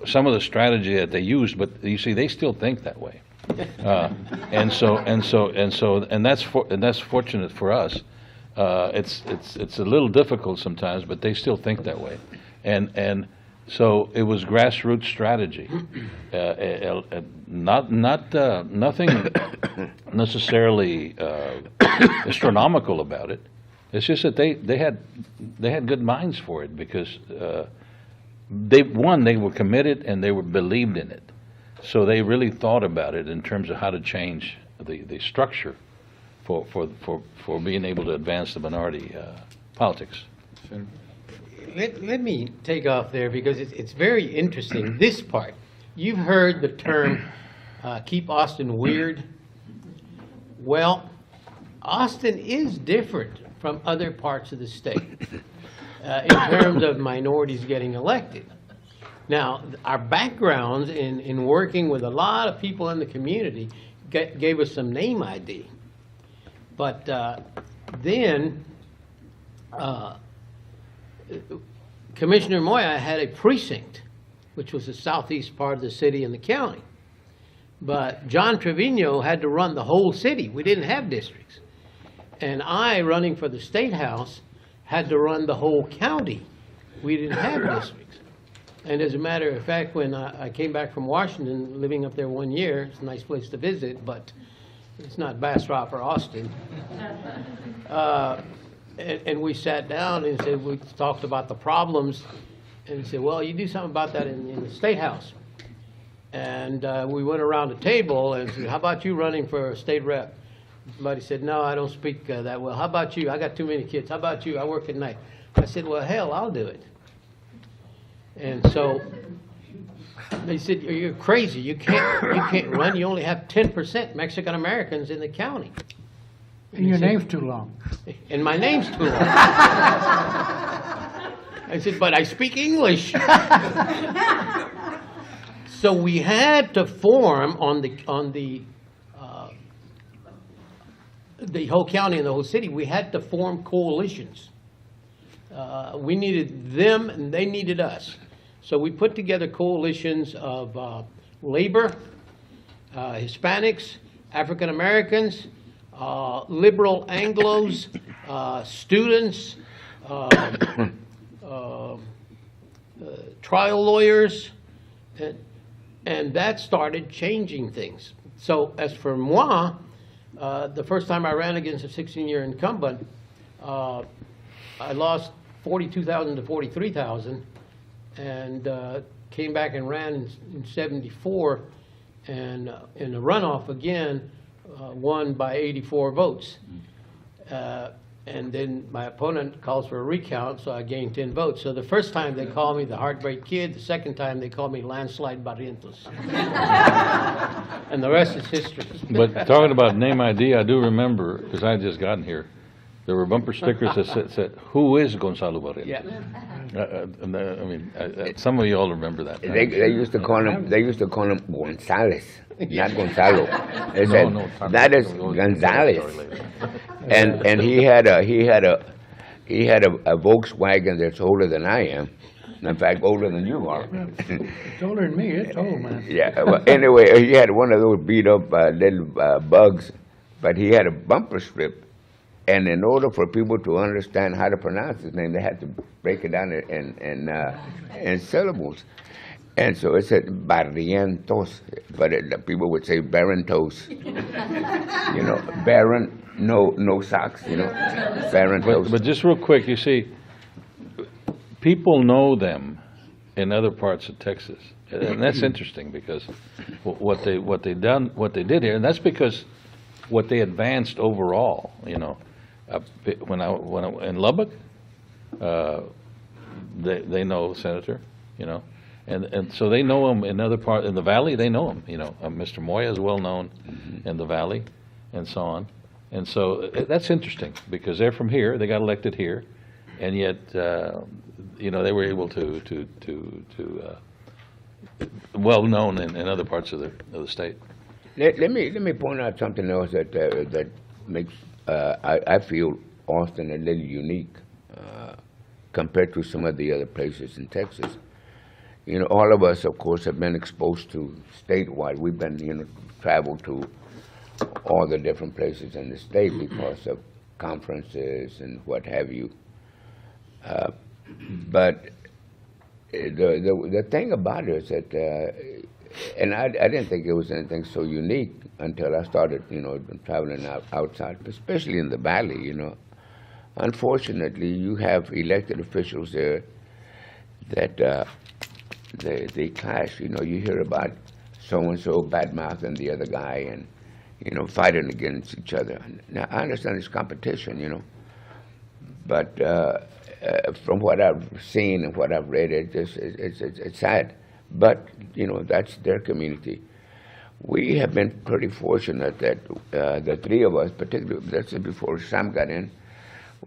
some of the strategy that they used, but you see, they still think that way, and that's fortunate for us. It's a little difficult sometimes, but they still think that way, and so it was grassroots strategy, nothing necessarily astronomical about it. It's just that they had good minds for it, because they were committed and they believed in it, so they really thought about it in terms of how to change the structure for being able to advance the minority politics. Let me take off there, because it's very interesting, this part. You've heard the term, keep Austin weird. Well, Austin is different from other parts of the state in terms of minorities getting elected. Now, our backgrounds in working with a lot of people in the community gave us some name ID. But then Commissioner Moya had a precinct, which was the southeast part of the city and the county. But John Trevino had to run the whole city. We didn't have districts. And I, running for the State House, had to run the whole county. We didn't have districts. And as a matter of fact, when I came back from Washington, living up there 1 year, it's a nice place to visit, but it's not Bastrop or Austin. And we sat down and said, we talked about the problems, and he said, well, you do something about that in the State House. And we went around the table and said, how about you running for a state rep? Somebody said, no, I don't speak that well. How about you? I got too many kids. How about you? I work at night. I said, well, hell, I'll do it. And so they said, you're crazy. You can't run. You only have 10% Mexican Americans in the county. And your name's too long. And my name's too long. I said, but I speak English. So we had to form on the the whole county and the whole city, we had to form coalitions. We needed them and they needed us. So we put together coalitions of labor, Hispanics, African Americans, liberal Anglos, students, trial lawyers, and that started changing things. So as for moi, the first time I ran against a 16-year incumbent, I lost 42,000 to 43,000, and came back and ran in 74, and in the runoff again, won by 84 votes. And then my opponent calls for a recount, so I gained 10 votes. So the first time they called me the Heartbreak Kid, the second time they called me Landslide Barrientos. And the rest is history. But talking about name ID, I do remember, because I had just gotten here, there were bumper stickers that said, "Who is Gonzalo Barrientos?" Yeah. I mean, some of you all remember that. They used to call him. They used to call him Gonzales, not Gonzalo. They said that is Gonzales, and he had a Volkswagen that's older than I am. In fact, older than you are. It's older than me, it's old, man. Yeah. Well, anyway, he had one of those beat up little bugs, but he had a bumper strip. And in order for people to understand how to pronounce his name, they had to break it down in syllables. And so it said Barrientos, but people would say Barrentos. You know, Barren, no socks, you know, Barrentos. But just real quick, you see, people know them in other parts of Texas. And that's interesting because what they did here, and that's because what they advanced overall, you know. When I in Lubbock, they know the senator, you know, and so they know him in other parts in the valley. They know him, you know. Mr. Moya is well known in the valley, and so on. And so that's interesting because they're from here. They got elected here, and yet you know they were able to well known in other parts of the state. Let me point out something else that makes. I feel Austin a little unique compared to some of the other places in Texas. You know, all of us, of course, have been exposed to statewide. We've been, you know, traveled to all the different places in the state because of conferences and what have you. But the thing about it is that, and I didn't think it was anything so unique until I started, you know, traveling outside, especially in the valley, you know. Unfortunately, you have elected officials there that they clash. You know, you hear about so-and-so bad-mouthing the other guy and, you know, fighting against each other. Now, I understand it's competition, you know, but from what I've seen and what I've read, it's sad. But, you know, that's their community. We have been pretty fortunate that the three of us, particularly that's before Sam got in,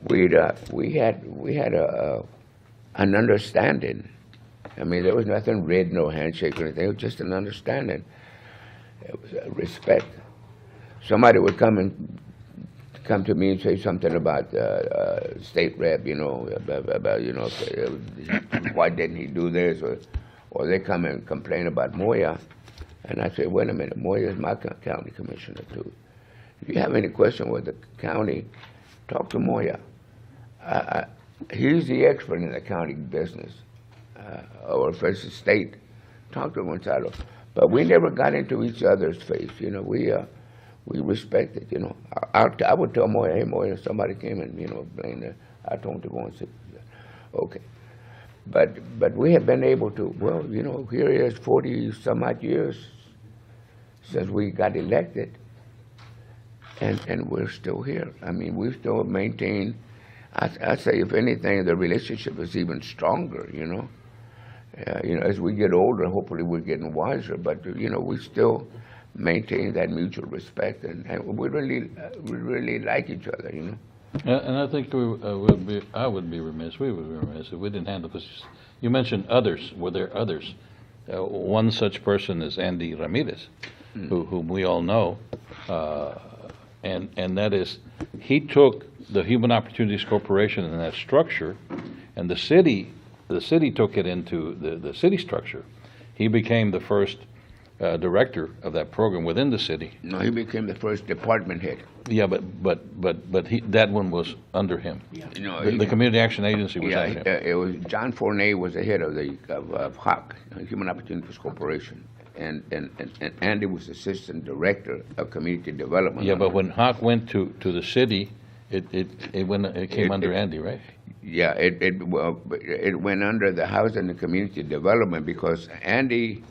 we had an understanding. I mean, there was nothing red, no handshake or anything. It was just an understanding. It was respect. Somebody would come to me and say something about state rep, you know, about you know, why didn't he do this, or they come and complain about Moya. And I say, wait a minute, Moya is my county commissioner too. If you have any question with the county, talk to Moya. He's the expert in the county business, or if it's the state, talk to Gonzalo. But we never got into each other's face, you know. We respected, you know. I would tell Moya, hey Moya, if somebody came and, you know, blamed her, I told him to go and sit. Okay. But we have been able to, well, you know, here it is 40-some-odd years since we got elected, and we're still here. I mean, we still maintain, I say, if anything, the relationship is even stronger, you know. You know, as we get older, hopefully we're getting wiser, but, you know, we still maintain that mutual respect, and we really like each other, you know. And I think I would be remiss, we would be remiss if we didn't handle this. You mentioned others. Were there others? One such person is Andy Ramirez, whom we all know. and that is, he took the Human Opportunities Corporation and that structure, and the city took it into the city structure. He became the first director of that program within the city. No, he became the first department head. Yeah, but that one was under him. You know, The Community Action Agency was yeah, under him. it was John Fournay was the head of the HOC, Human Opportunities Corporation, and Andy was assistant director of community development. Yeah, but when Hawk went to the city, it came under Andy, right? Yeah, it went under the Housing and Community Development because Andy,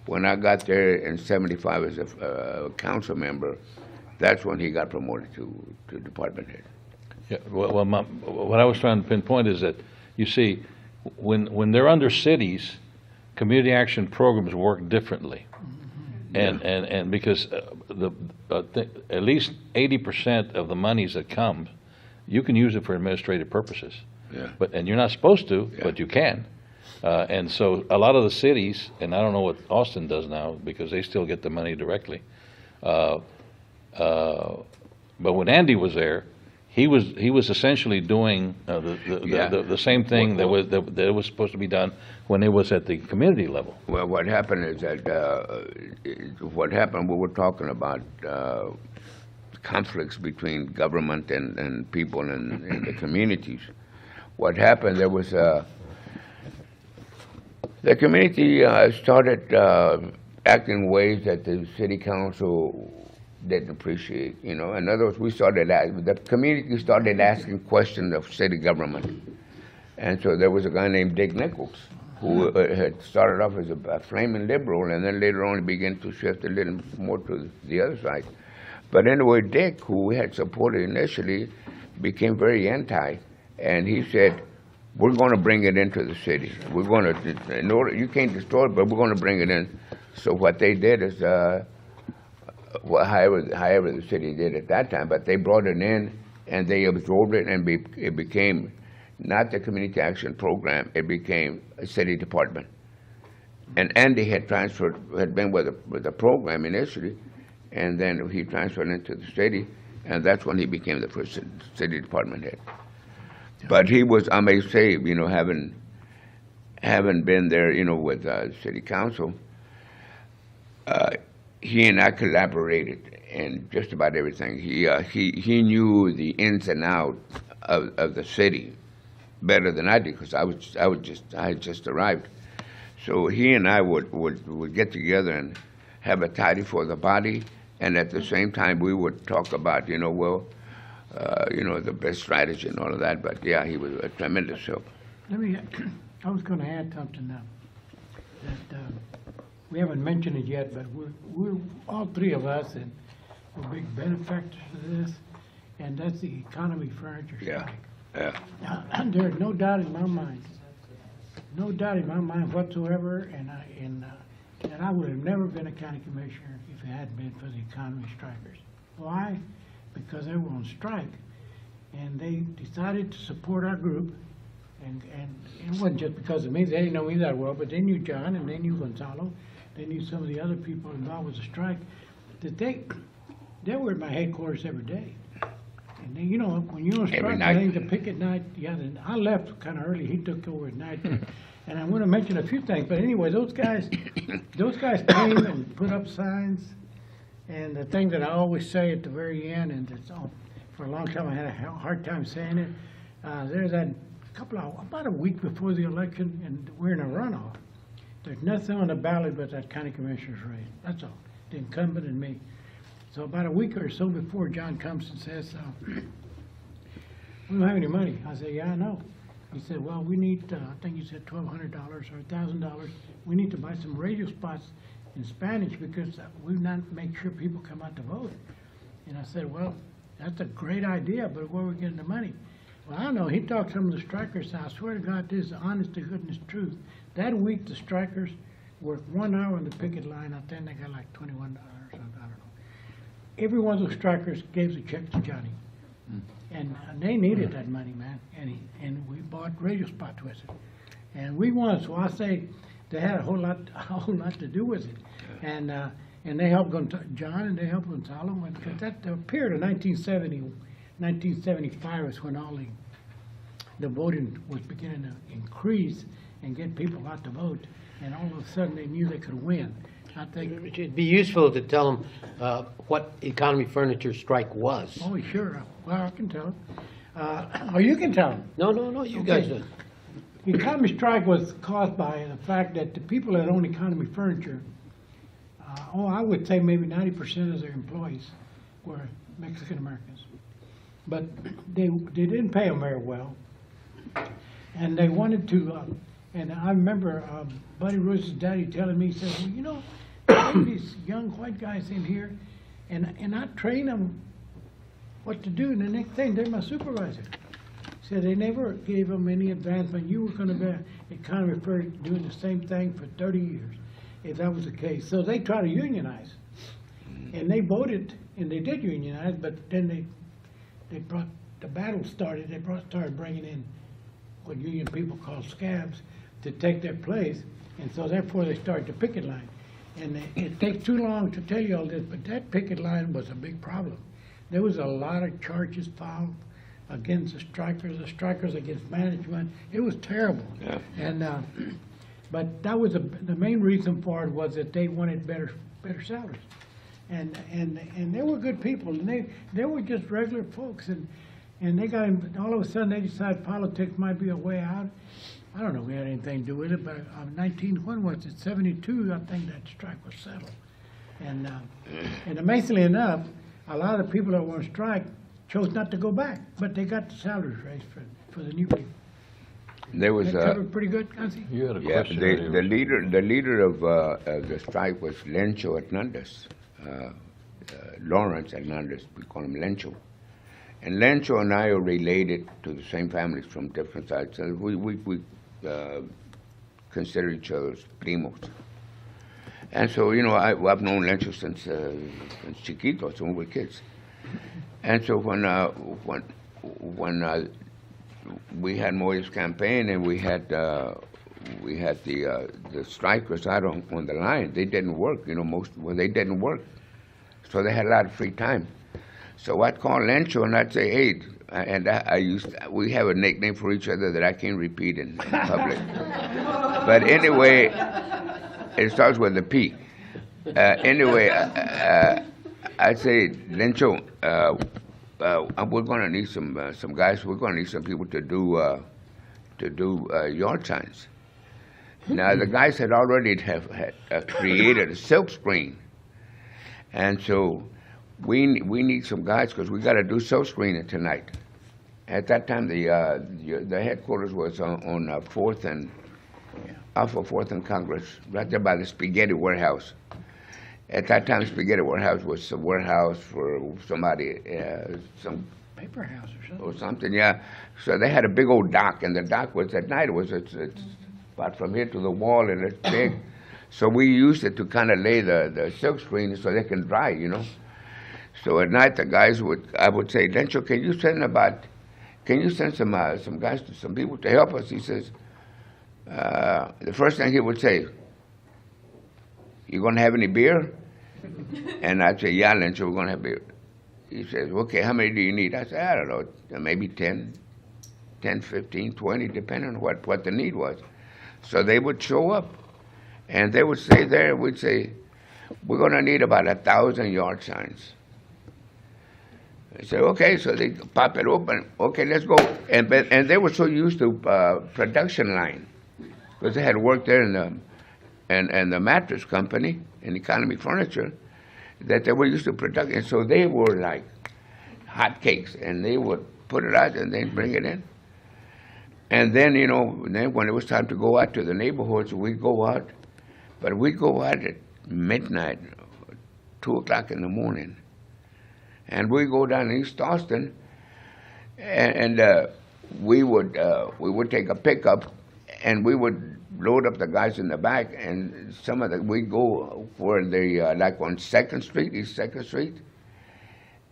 when I got there in '75 as a council member, that's when he got promoted to department head. Yeah, well, what I was trying to pinpoint is that, you see, when they're under cities, community action programs work differently. And because at least 80% of the monies that come, you can use it for administrative purposes. Yeah. And you're not supposed to, Yeah. but you can. And so a lot of the cities, and I don't know what Austin does now because they still get the money directly. But when Andy was there, he was essentially doing the same thing that was supposed to be done when it was at the community level. Well, what happened is that we were talking about conflicts between government and people in the communities. What happened, there was the community started acting in ways that the city council didn't appreciate. You know, in other words, the community started asking questions of city government, and so there was a guy named Dick Nichols who had started off as a flaming liberal, and then later on he began to shift a little more to the other side. But anyway, Dick, who we had supported initially, became very anti, and he said, "We're going to bring it into the city. We're going to, in order, you can't destroy it, but we're going to bring it in." So what they did is, however the city did at that time, but they brought it in and they absorbed it, and it became not the community action program. It became a city department. And Andy had been with the program initially, and then he transferred into the city, and that's when he became the first city department head. But he was, I may say, you know, having been there, you know, with city council, he and I collaborated in just about everything. He knew the ins and outs of the city better than I did because I had just arrived. So he and I would get together and have a tidy for the body, and at the same time we would talk about, you know, well, you know, the best strategy and all of that. But yeah, he was a tremendous help. I was going to add something now that we haven't mentioned it yet, but we're all three of us, and we're big benefactors of this, and that's the economy furniture strike. Yeah. Now, there's no doubt in my mind, whatsoever, and I would have never been a county commissioner if it hadn't been for the economy strikers. Why? Because they were on strike, and they decided to support our group, and it wasn't just because of me. They didn't know me that well, but they knew John, and they knew Gonzalo, they knew some of the other people involved with the strike. That they were at my headquarters every day. And then, you know, when you're on strike, I think the picket night, yeah, then I left kind of early. He took over at night. And I want to mention a few things, but anyway, those guys came and put up signs. And the thing that I always say at the very end, and it's for a long time I had a hard time saying it, there's that about a week before the election, and we're in a runoff. There's nothing on the ballot but that county commissioner's race. That's all. The incumbent and me. So about a week or so before, John comes and says, "We don't have any money." I said, "Yeah, I know." He said, "Well, we need, I think he said $1,200 or $1,000. We need to buy some radio spots in Spanish because we not make sure people come out to vote." And I said, "Well, that's a great idea, but where are we getting the money?" Well, I don't know. He talked to some of the strikers, and I swear to God, this is honest to goodness truth. That week, the strikers worked 1 hour on the picket line. I think they got like $21 or something. I don't know. Every one of those strikers gave the check to Johnny. And they needed that money, man. And we bought radio spots with it. And we won. So I say they had a whole lot to do with it. And And they helped John and they helped Gonzalo, because that the period of 1975 is when all the voting was beginning to increase and get people out to vote, and all of a sudden they knew they could win. I think, It'd be useful to tell them what economy furniture strike was. oh, sure, well, I can tell them. Or you can tell them. No, you guys do. The economy strike was caused by the fact that the people that own economy furniture, I would say maybe 90% of their employees were Mexican Americans. But they didn't pay them very well. And they wanted to, and I remember Buddy Rose's daddy telling me, he said, well, you know, I have these young white guys in here, and I train them what to do, and the next thing, they're my supervisor. So they never gave them any advancement. You were going to be economy furniture doing the same thing for 30 years, if that was the case. So they tried to unionize, and they voted, and they did unionize, but then they brought, the battle started, started bringing in what union people call scabs to take their place, and so therefore they started the picket line. And it takes too long to tell you all this, but that picket line was a big problem. There was a lot of charges filed against the strikers against management. It was terrible. Yeah. And but that was the main reason for it, was that they wanted better salaries. And they were good people, and they were just regular folks, and they got, all of a sudden they decided politics might be a way out. I don't know if we had anything to do with it, but when was it, 72, I think that strike was settled. And amazingly enough, a lot of the people that were on strike chose not to go back, but they got the salaries raised for the new people. There was That covered pretty good, Kansi? You had a yeah, question the earlier. leader of the strike was Lencho Hernandez, Lawrence Hernandez, we call him Lencho. And Lencho and I are related to the same families from different sides. So we consider each other as primos. And so, you know, I've known Lencho since chiquito, since we were kids. And so when we had Moya's campaign and we had the strikers out on the line, they didn't work, you know, they didn't work. So they had a lot of free time. So I'd call Lencho and I'd say, hey, and we have a nickname for each other that I can't repeat in public. But anyway, it starts with a P. Anyway, I'd say, Lencho, we're going to need some guys. We're going to need some people to do yard signs. Now the guys had already had created a silk screen, and so we need some guys because we got to do silk screening tonight. At that time, the headquarters was on 4th and off of 4th and Congress, right there by the spaghetti warehouse. At that time, spaghetti warehouse was a warehouse for somebody, some Paper house or or something, yeah. So they had a big old dock, and the dock was at night. It's about from here to the wall, and it's big. So we used it to kind of lay the silk screen so they can dry, you know. So at night, the guys I would say, Lencho, can you send some guys, some people to help us? He says, the first thing he would say, you gonna have any beer? And I'd say, yeah, Lencho, we're gonna have beer. He says, okay, how many do you need? I said, I don't know, maybe 10, 15, 20, depending on what the need was. So they would show up, and they would stay there. We'd say, we're gonna need about 1,000 yard signs. I said, okay, so they pop it open. Okay, let's go. And they were so used to production line, because they had worked there in the mattress company, in economy furniture, that they were used to production. And so they were like hotcakes, and they would put it out and they'd bring it in. And then, you know, then when it was time to go out to the neighborhoods, we'd go out, but we'd go out at midnight, 2 o'clock in the morning. And we go down to East Austin, and we would take a pickup, and we would load up the guys in the back, and we'd go where like on 2nd Street, East 2nd Street.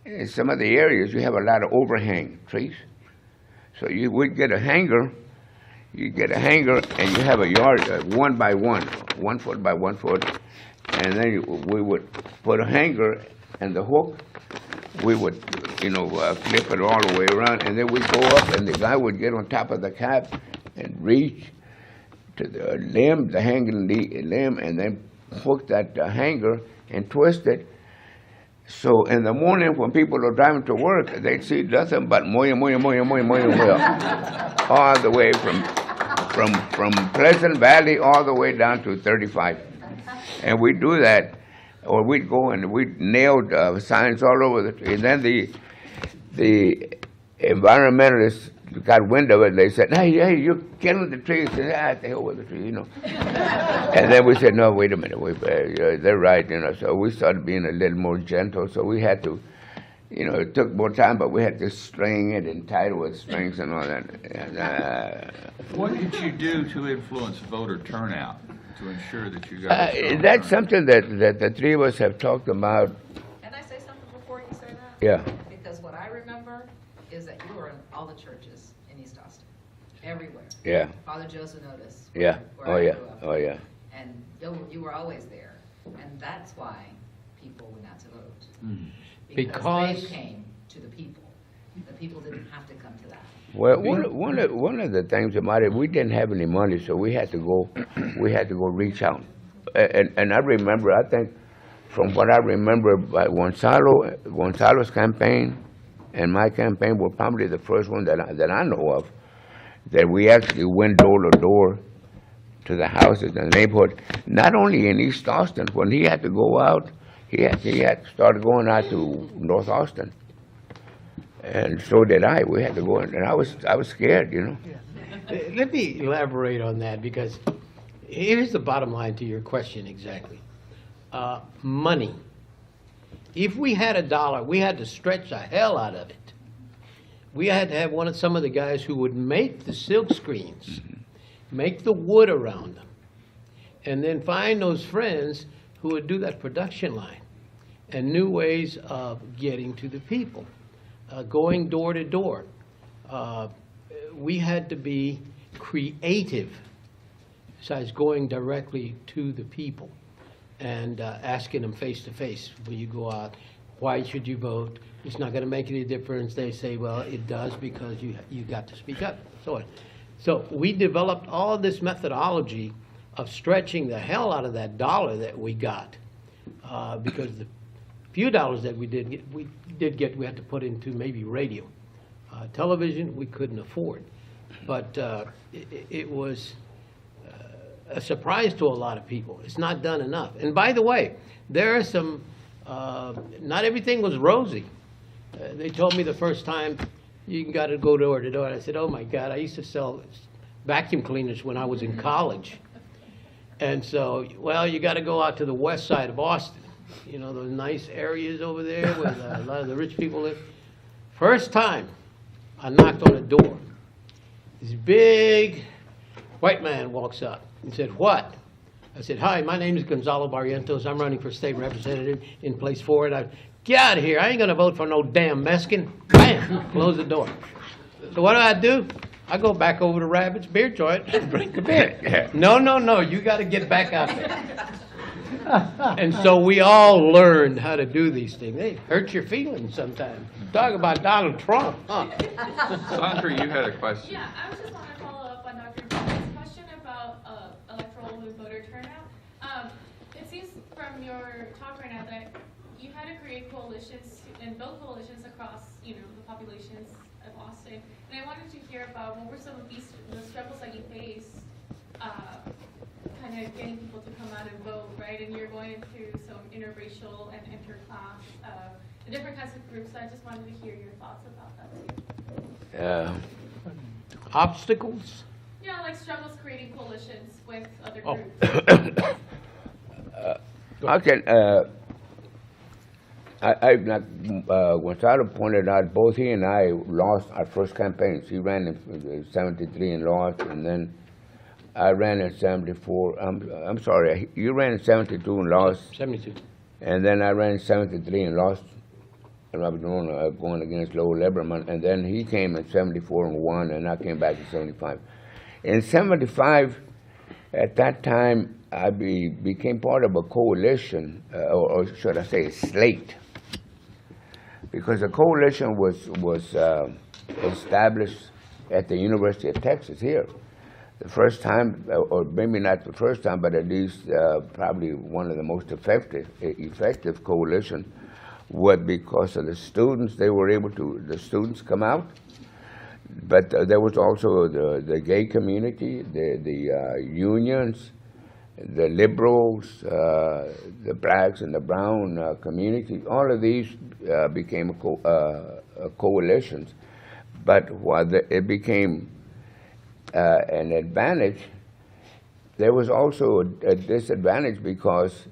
In some of the areas, you have a lot of overhang trees. So you would get a hanger, and you have a yard, 1 by 1, 1 foot by 1 foot, and then we would put a hanger and the hook, we would, clip it all the way around, and then we'd go up, and the guy would get on top of the cab and reach to the limb, the hanging limb, and then hook that hanger and twist it. So in the morning, when people are driving to work, they'd see nothing but moya, moya, moya, moya, moya, moya, all the way from Pleasant Valley all the way down to 35. And we'd do that, or we'd go and we'd nail signs all over the tree. And then the environmentalists got wind of it. They said, hey, you're killing the trees. I said, the hell with the tree, And then we said, no, wait a minute, they're right, So we started being a little more gentle. So we had to, it took more time, but we had to string it and tie it with strings and all that. And, What did you do to influence voter turnout to ensure that you got a strong that's turnout? something that the three of us have talked about. Can I say something before you say that? Yeah. Because what I remember is that you were in all the churches in East Austin, everywhere. Yeah. Father Joseph noticed. Yeah. where Oh, I yeah. grew up. Oh, yeah. And you were always there. And that's why people went out to vote. Because- they came to the people. The people didn't have to come to that. Well, one of the things about it, we didn't have any money, so we had to go reach out. And I remember, I think, from what I remember, by Gonzalo's campaign and my campaign were probably the first one that I know of, that we actually went door to door to the houses in the neighborhood, not only in East Austin. When he had to go out, he had to start going out to North Austin. And so did I. We had to go in, and I was scared, Let me elaborate on that, because here's the bottom line to your question exactly. Money. If we had $1, we had to stretch the hell out of it. We had to have some of the guys who would make the silk screens, make the wood around them, and then find those friends who would do that production line and new ways of getting to the people, going door to door. We had to be creative, besides going directly to the people and asking them face to face when you go out, why should you vote? It's not going to make any difference. They say, well, it does because you got to speak up. So on. So we developed all this methodology of stretching the hell out of that dollar that we got, because the few dollars that we did get, we had to put into maybe radio. Television, we couldn't afford. But it was a surprise to a lot of people. It's not done enough. And by the way, there are some, not everything was rosy. They told me the first time, you got to go door to door. And I said, oh my God, I used to sell vacuum cleaners when I was in college. And so, well, you got to go out to the west side of Austin. Those nice areas over there where a lot of the rich people live. First time I knocked on a door, this big white man walks up and said, what? I said, hi, my name is Gonzalo Barrientos. I'm running for state representative in place 4. And get out of here. I ain't going to vote for no damn Mexican. Bam! Close the door. So what do? I go back over to Rabbit's beer joint and drink a beer. No. You got to get back out there. And so we all learned how to do these things. They hurt your feelings sometimes. Talk about Donald Trump, huh? Sandra, you had a question. Yeah, I was just want to follow up on Dr. Jones' question about electoral and voter turnout. It seems from your talk right now that you had to create coalitions and build coalitions across, the populations of Austin. And I wanted to hear about what were some of the struggles that you faced, kind of getting people to come out and vote, right? And you're going through some interracial and interclass, different kinds of groups. So I just wanted to hear your thoughts about that too. Obstacles? Yeah, like struggles creating coalitions with other groups. I can, Gonzalo pointed out, both he and I lost our first campaigns. He ran in 73 and lost, and then I ran in 74. I'm sorry, you ran in 72 and lost. 72. And then I ran in 73 and lost. And I was going against Lowell Lieberman. And then he came in 74 and won, and I came back in 75. In 75, at that time, became part of a coalition, or should I say a slate, because the coalition was established at the University of Texas here. The first time, or maybe not the first time, but at least probably one of the most effective coalition, was because of the students. They were able to, the students come out, but there was also the gay community, the unions, the liberals, the blacks and the brown community. All of these became coalitions. But while it became an advantage, there was also a disadvantage, because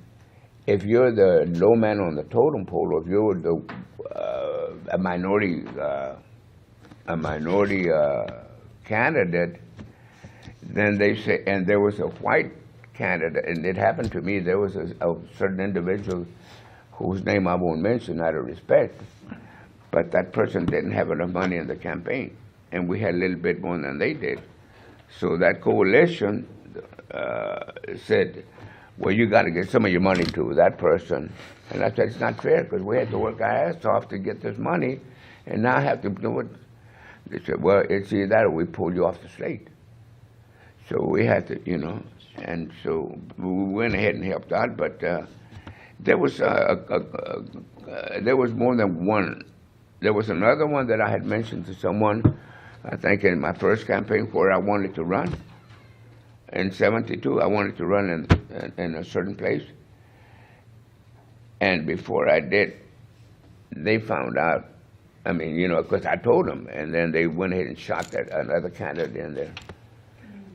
if you're the low man on the totem pole, or if you're a minority candidate, then they say, and there was a white candidate, and it happened to me. There was a certain individual whose name I won't mention out of respect, but that person didn't have enough money in the campaign, and we had a little bit more than they did. So that coalition said, well, you got to get some of your money to that person. And I said, it's not fair, because we had to work our ass off to get this money, and now I have to do it. They said, well, it's either that or we pull you off the slate. So we had to, you know, and so we went ahead and helped out, but there was more than one. There was another one that I had mentioned to someone, I think in my first campaign, where I wanted to run. In '72, I wanted to run in a certain place. And before I did, they found out, I mean, you know, because I told them, and then they went ahead and shot another candidate in there.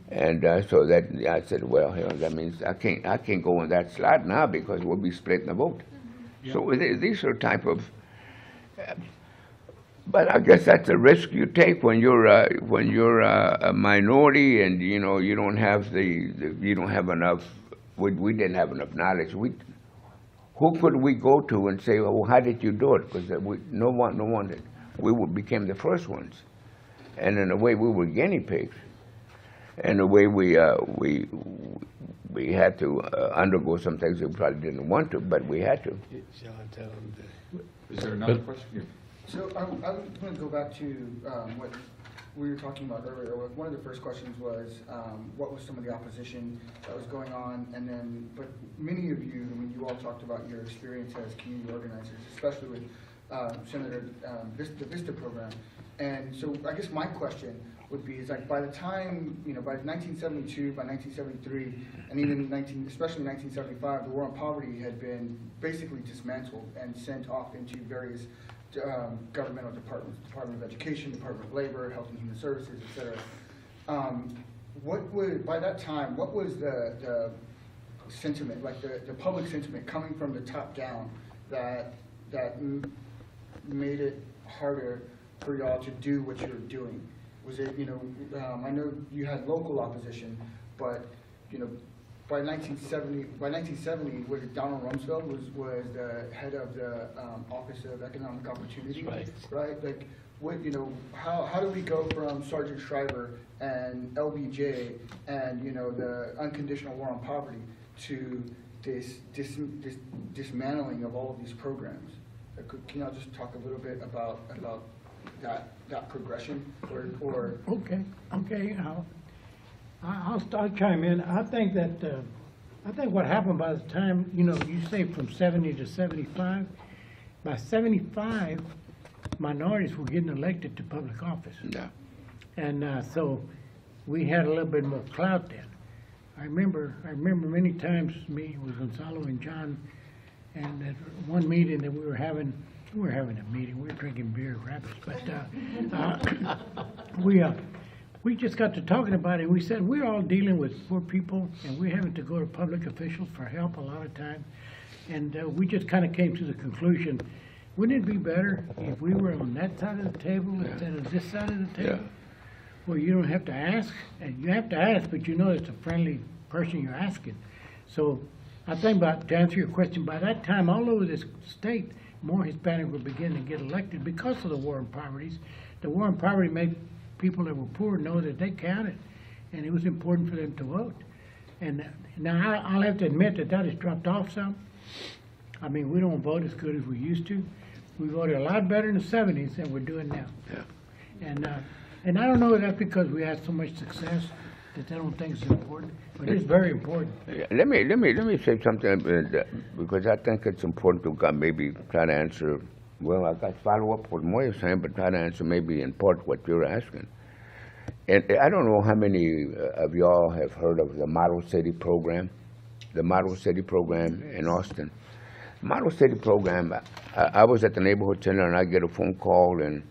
And so that I said, well, hell, that means I can't go in that slot now, because we'll be splitting the vote. Yeah. So these are type of, but I guess that's a risk you take when you're a minority, and you know you don't have you don't have enough. We didn't have enough knowledge. Who could we go to and say, well, how did you do it? Because no one did. We became the first ones, and in a way we were guinea pigs. In a way we had to undergo some things we probably didn't want to, but we had to. Is there another question? So I was going to go back to what we were talking about earlier. One of the first questions was what was some of the opposition that was going on, and then, but many of you, I mean, you all talked about your experience as community organizers, especially with Senator the VISTA program. And so I guess my question would be, is like by the time, you know, by 1972, by 1973, and even especially 1975, the war on poverty had been basically dismantled and sent off into various governmental departments, Department of Education, Department of Labor, Health and Human Services, et cetera. By that time, what was the sentiment, like the public sentiment coming from the top down that made it harder for y'all to do what you were doing? Was it, you know, I know you had local opposition, but, you know, by 1970, was it Donald Rumsfeld was the head of the Office of Economic Opportunity, right? Like, what, you know, how do we go from Sergeant Shriver and LBJ and, you know, the unconditional war on poverty to this dismantling of all of these programs? Can y'all just talk a little bit about that progression, or? Okay. I'll chime in. I think what happened by the time, you know, you say from 70 to 75, by 75, minorities were getting elected to public office. Yeah. And so we had a little bit more clout then. I remember many times me with Gonzalo and John, and at one meeting that we were having a meeting, we were drinking beer at Rapids, but we just got to talking about it, and we said, we're all dealing with poor people, and we're having to go to public officials for help a lot of times. And we just kind of came to the conclusion, wouldn't it be better if we were on that side of the table instead of this side of the table? Yeah. Where you don't have to ask, and you have to ask, but you know it's a friendly person you're asking. So I think to answer your question, by that time, all over this state, more Hispanic were beginning to get elected because of the war on poverty. The war on poverty made people that were poor know that they counted, and it was important for them to vote. And Now, I'll have to admit that has dropped off some. I mean, we don't vote as good as we used to. We voted a lot better in the '70s than we're doing now. Yeah. And I don't know if that's because we had so much success that they don't think it's important, but it's very important. Yeah, let me say something, because I think it's important to maybe try to answer, well, I got to follow up what Moy is saying, but try to answer maybe in part what you're asking. And I don't know how many of y'all have heard of the Model City program, the Model City program in Austin. Model City program, I was at the neighborhood center and I get a phone call in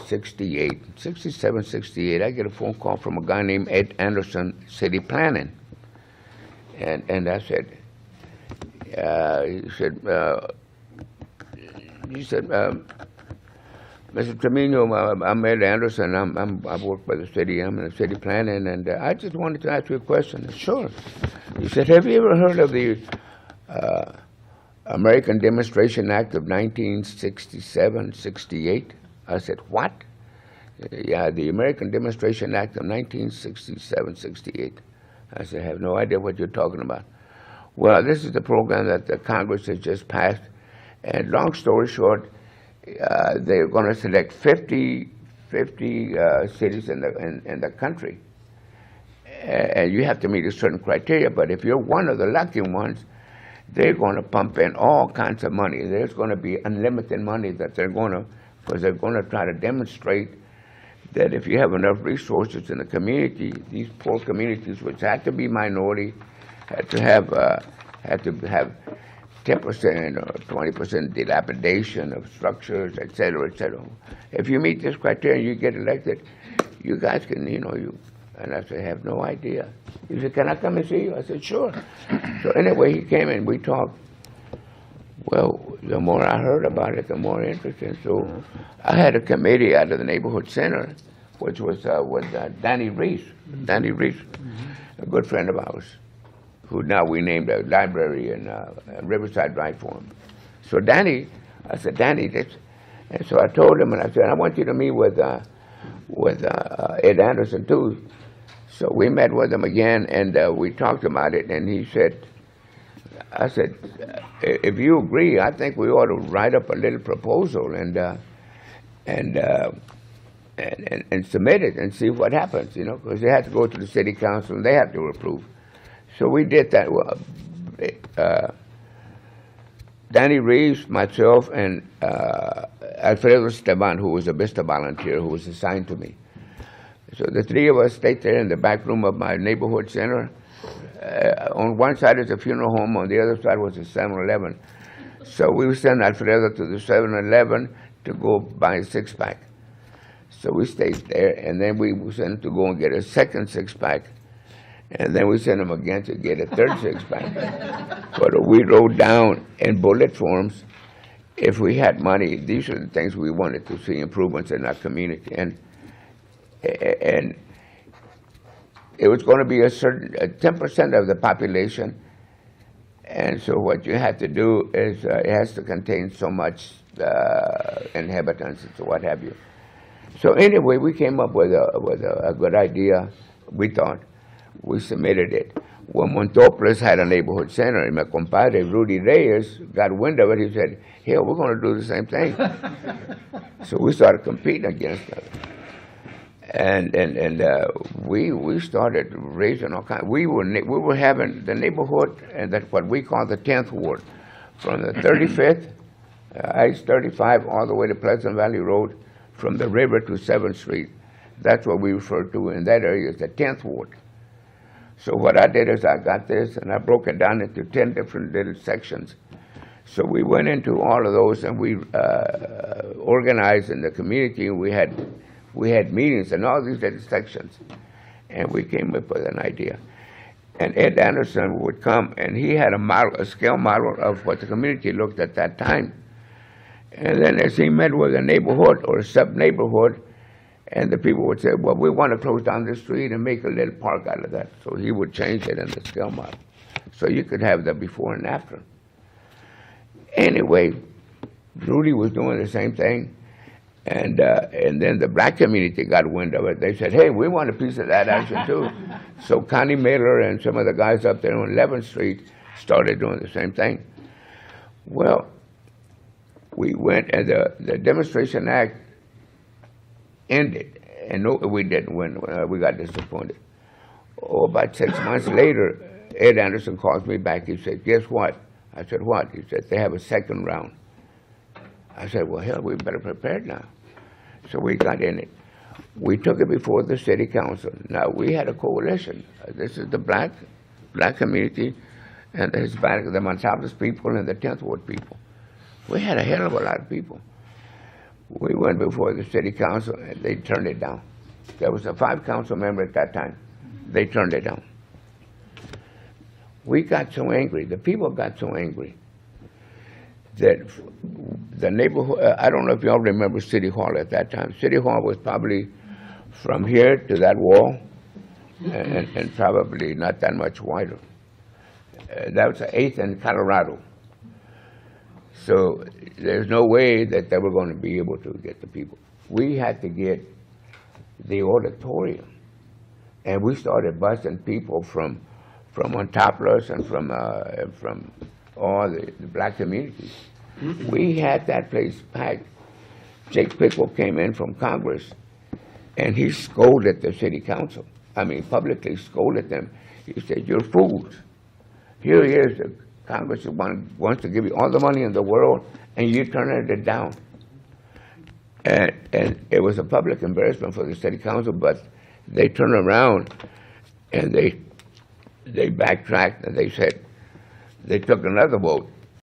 67, 68, I get a phone call from a guy named Ed Anderson, City Planning. And I said, he said, Mr. Tremino, I'm Ed Anderson, I work for the city, I'm in the city planning, and I just wanted to ask you a question. Sure. He said, have you ever heard of the American Demonstration Act of 1967, 68? I said, what? Yeah, the American Demonstration Act of 1967, 68. I said, I have no idea what you're talking about. Well, this is the program that the Congress has just passed. And long story short, they're going to select 50 cities in the country. And you have to meet a certain criteria, but if you're one of the lucky ones, they're going to pump in all kinds of money. There's going to be unlimited money that they're going to, because they're going to try to demonstrate that if you have enough resources in the community, these poor communities, which had to be minority, had to have 10% or 20% dilapidation of structures, et cetera, et cetera. If you meet this criteria and you get elected, you guys can, and I said, I have no idea. He said, can I come and see you? I said, sure. So anyway, he came and we talked. Well, the more I heard about it, the more interesting. So I had a committee out of the neighborhood center, which was with Danny Reese. Danny Reese, a good friend of ours, who now we named a library in Riverside Drive for him. So Danny, I said, Danny, this, and so I told him, and I said, I want you to meet with Ed Anderson too. So we met with him again, and we talked about it, and he said, I said, if you agree, I think we ought to write up a little proposal and submit it and see what happens, because they have to go to the city council and they have to approve. So we did that. Danny Reeves, myself, and Alfredo Esteban, who was a Vista volunteer, who was assigned to me. So the three of us stayed there in the back room of my neighborhood center. On one side is a funeral home, on the other side was a 7-Eleven. So we would send Alfredo to the 7-Eleven to go buy a six-pack. So we stayed there, and then we would send him to go and get a second six-pack, and then we sent him again to get a third six-pack. But we wrote down in bullet forms, if we had money, these are the things we wanted to see improvements in our community. And it was going to be a certain 10% of the population, and so what you had to do is it has to contain so much inhabitants and so what have you. So anyway, we came up with a good idea. We thought, we submitted it. When Montoplas had a neighborhood center, and my compadre Rudy Reyes got wind of it. He said, "Here, we're going to do the same thing." So we started competing against them. And we started raising all kinds. We were having the neighborhood, and that's what we call the 10th ward, from the 35th, I-35, all the way to Pleasant Valley Road, from the river to 7th Street. That's what we refer to in that area as the 10th ward. So what I did is I got this and I broke it down into 10 different little sections. So we went into all of those and we organized in the community. We had meetings in all these little sections, and we came up with an idea. And Ed Anderson would come, and he had a scale model of what the community looked at that time. And then as he met with a neighborhood or a sub-neighborhood, and the people would say, well, we want to close down the street and make a little park out of that. So he would change it in the scale model. So you could have the before and after. Anyway, Rudy was doing the same thing. And then the black community got wind of it. They said, hey, we want a piece of that action too. So Connie Mailer and some of the guys up there on 11th Street started doing the same thing. Well, we went, and the Demonstration Act ended, and no, we didn't win. We got disappointed. Oh, about 6 months later, Ed Anderson calls me back. He said, guess what? I said, what? He said, they have a second round. I said, well, hell, we better prepare now. So we got in it. We took it before the city council. Now, we had a coalition. This is the black community and the Hispanic, the Manchables people and the 10th Ward people. We had a hell of a lot of people. We went before the city council and they turned it down. There was a 5 council member at that time. They turned it down. We got so angry, the people got so angry that the neighborhood, I don't know if y'all remember City Hall at that time. City Hall was probably from here to that wall and probably not that much wider. That was the 8th in Colorado. So there's no way that they were going to be able to get the people. We had to get the auditorium. And we started busing people from Montopolis and from all the black communities. We had that place packed. Jake Pickle came in from Congress, and he scolded the city council. I mean, publicly scolded them. He said, you're fools. Here he is, the congressman wants to give you all the money in the world, and you're turning it down. And it was a public embarrassment for the city council, but they turned around and they backtracked and they said, they took another vote.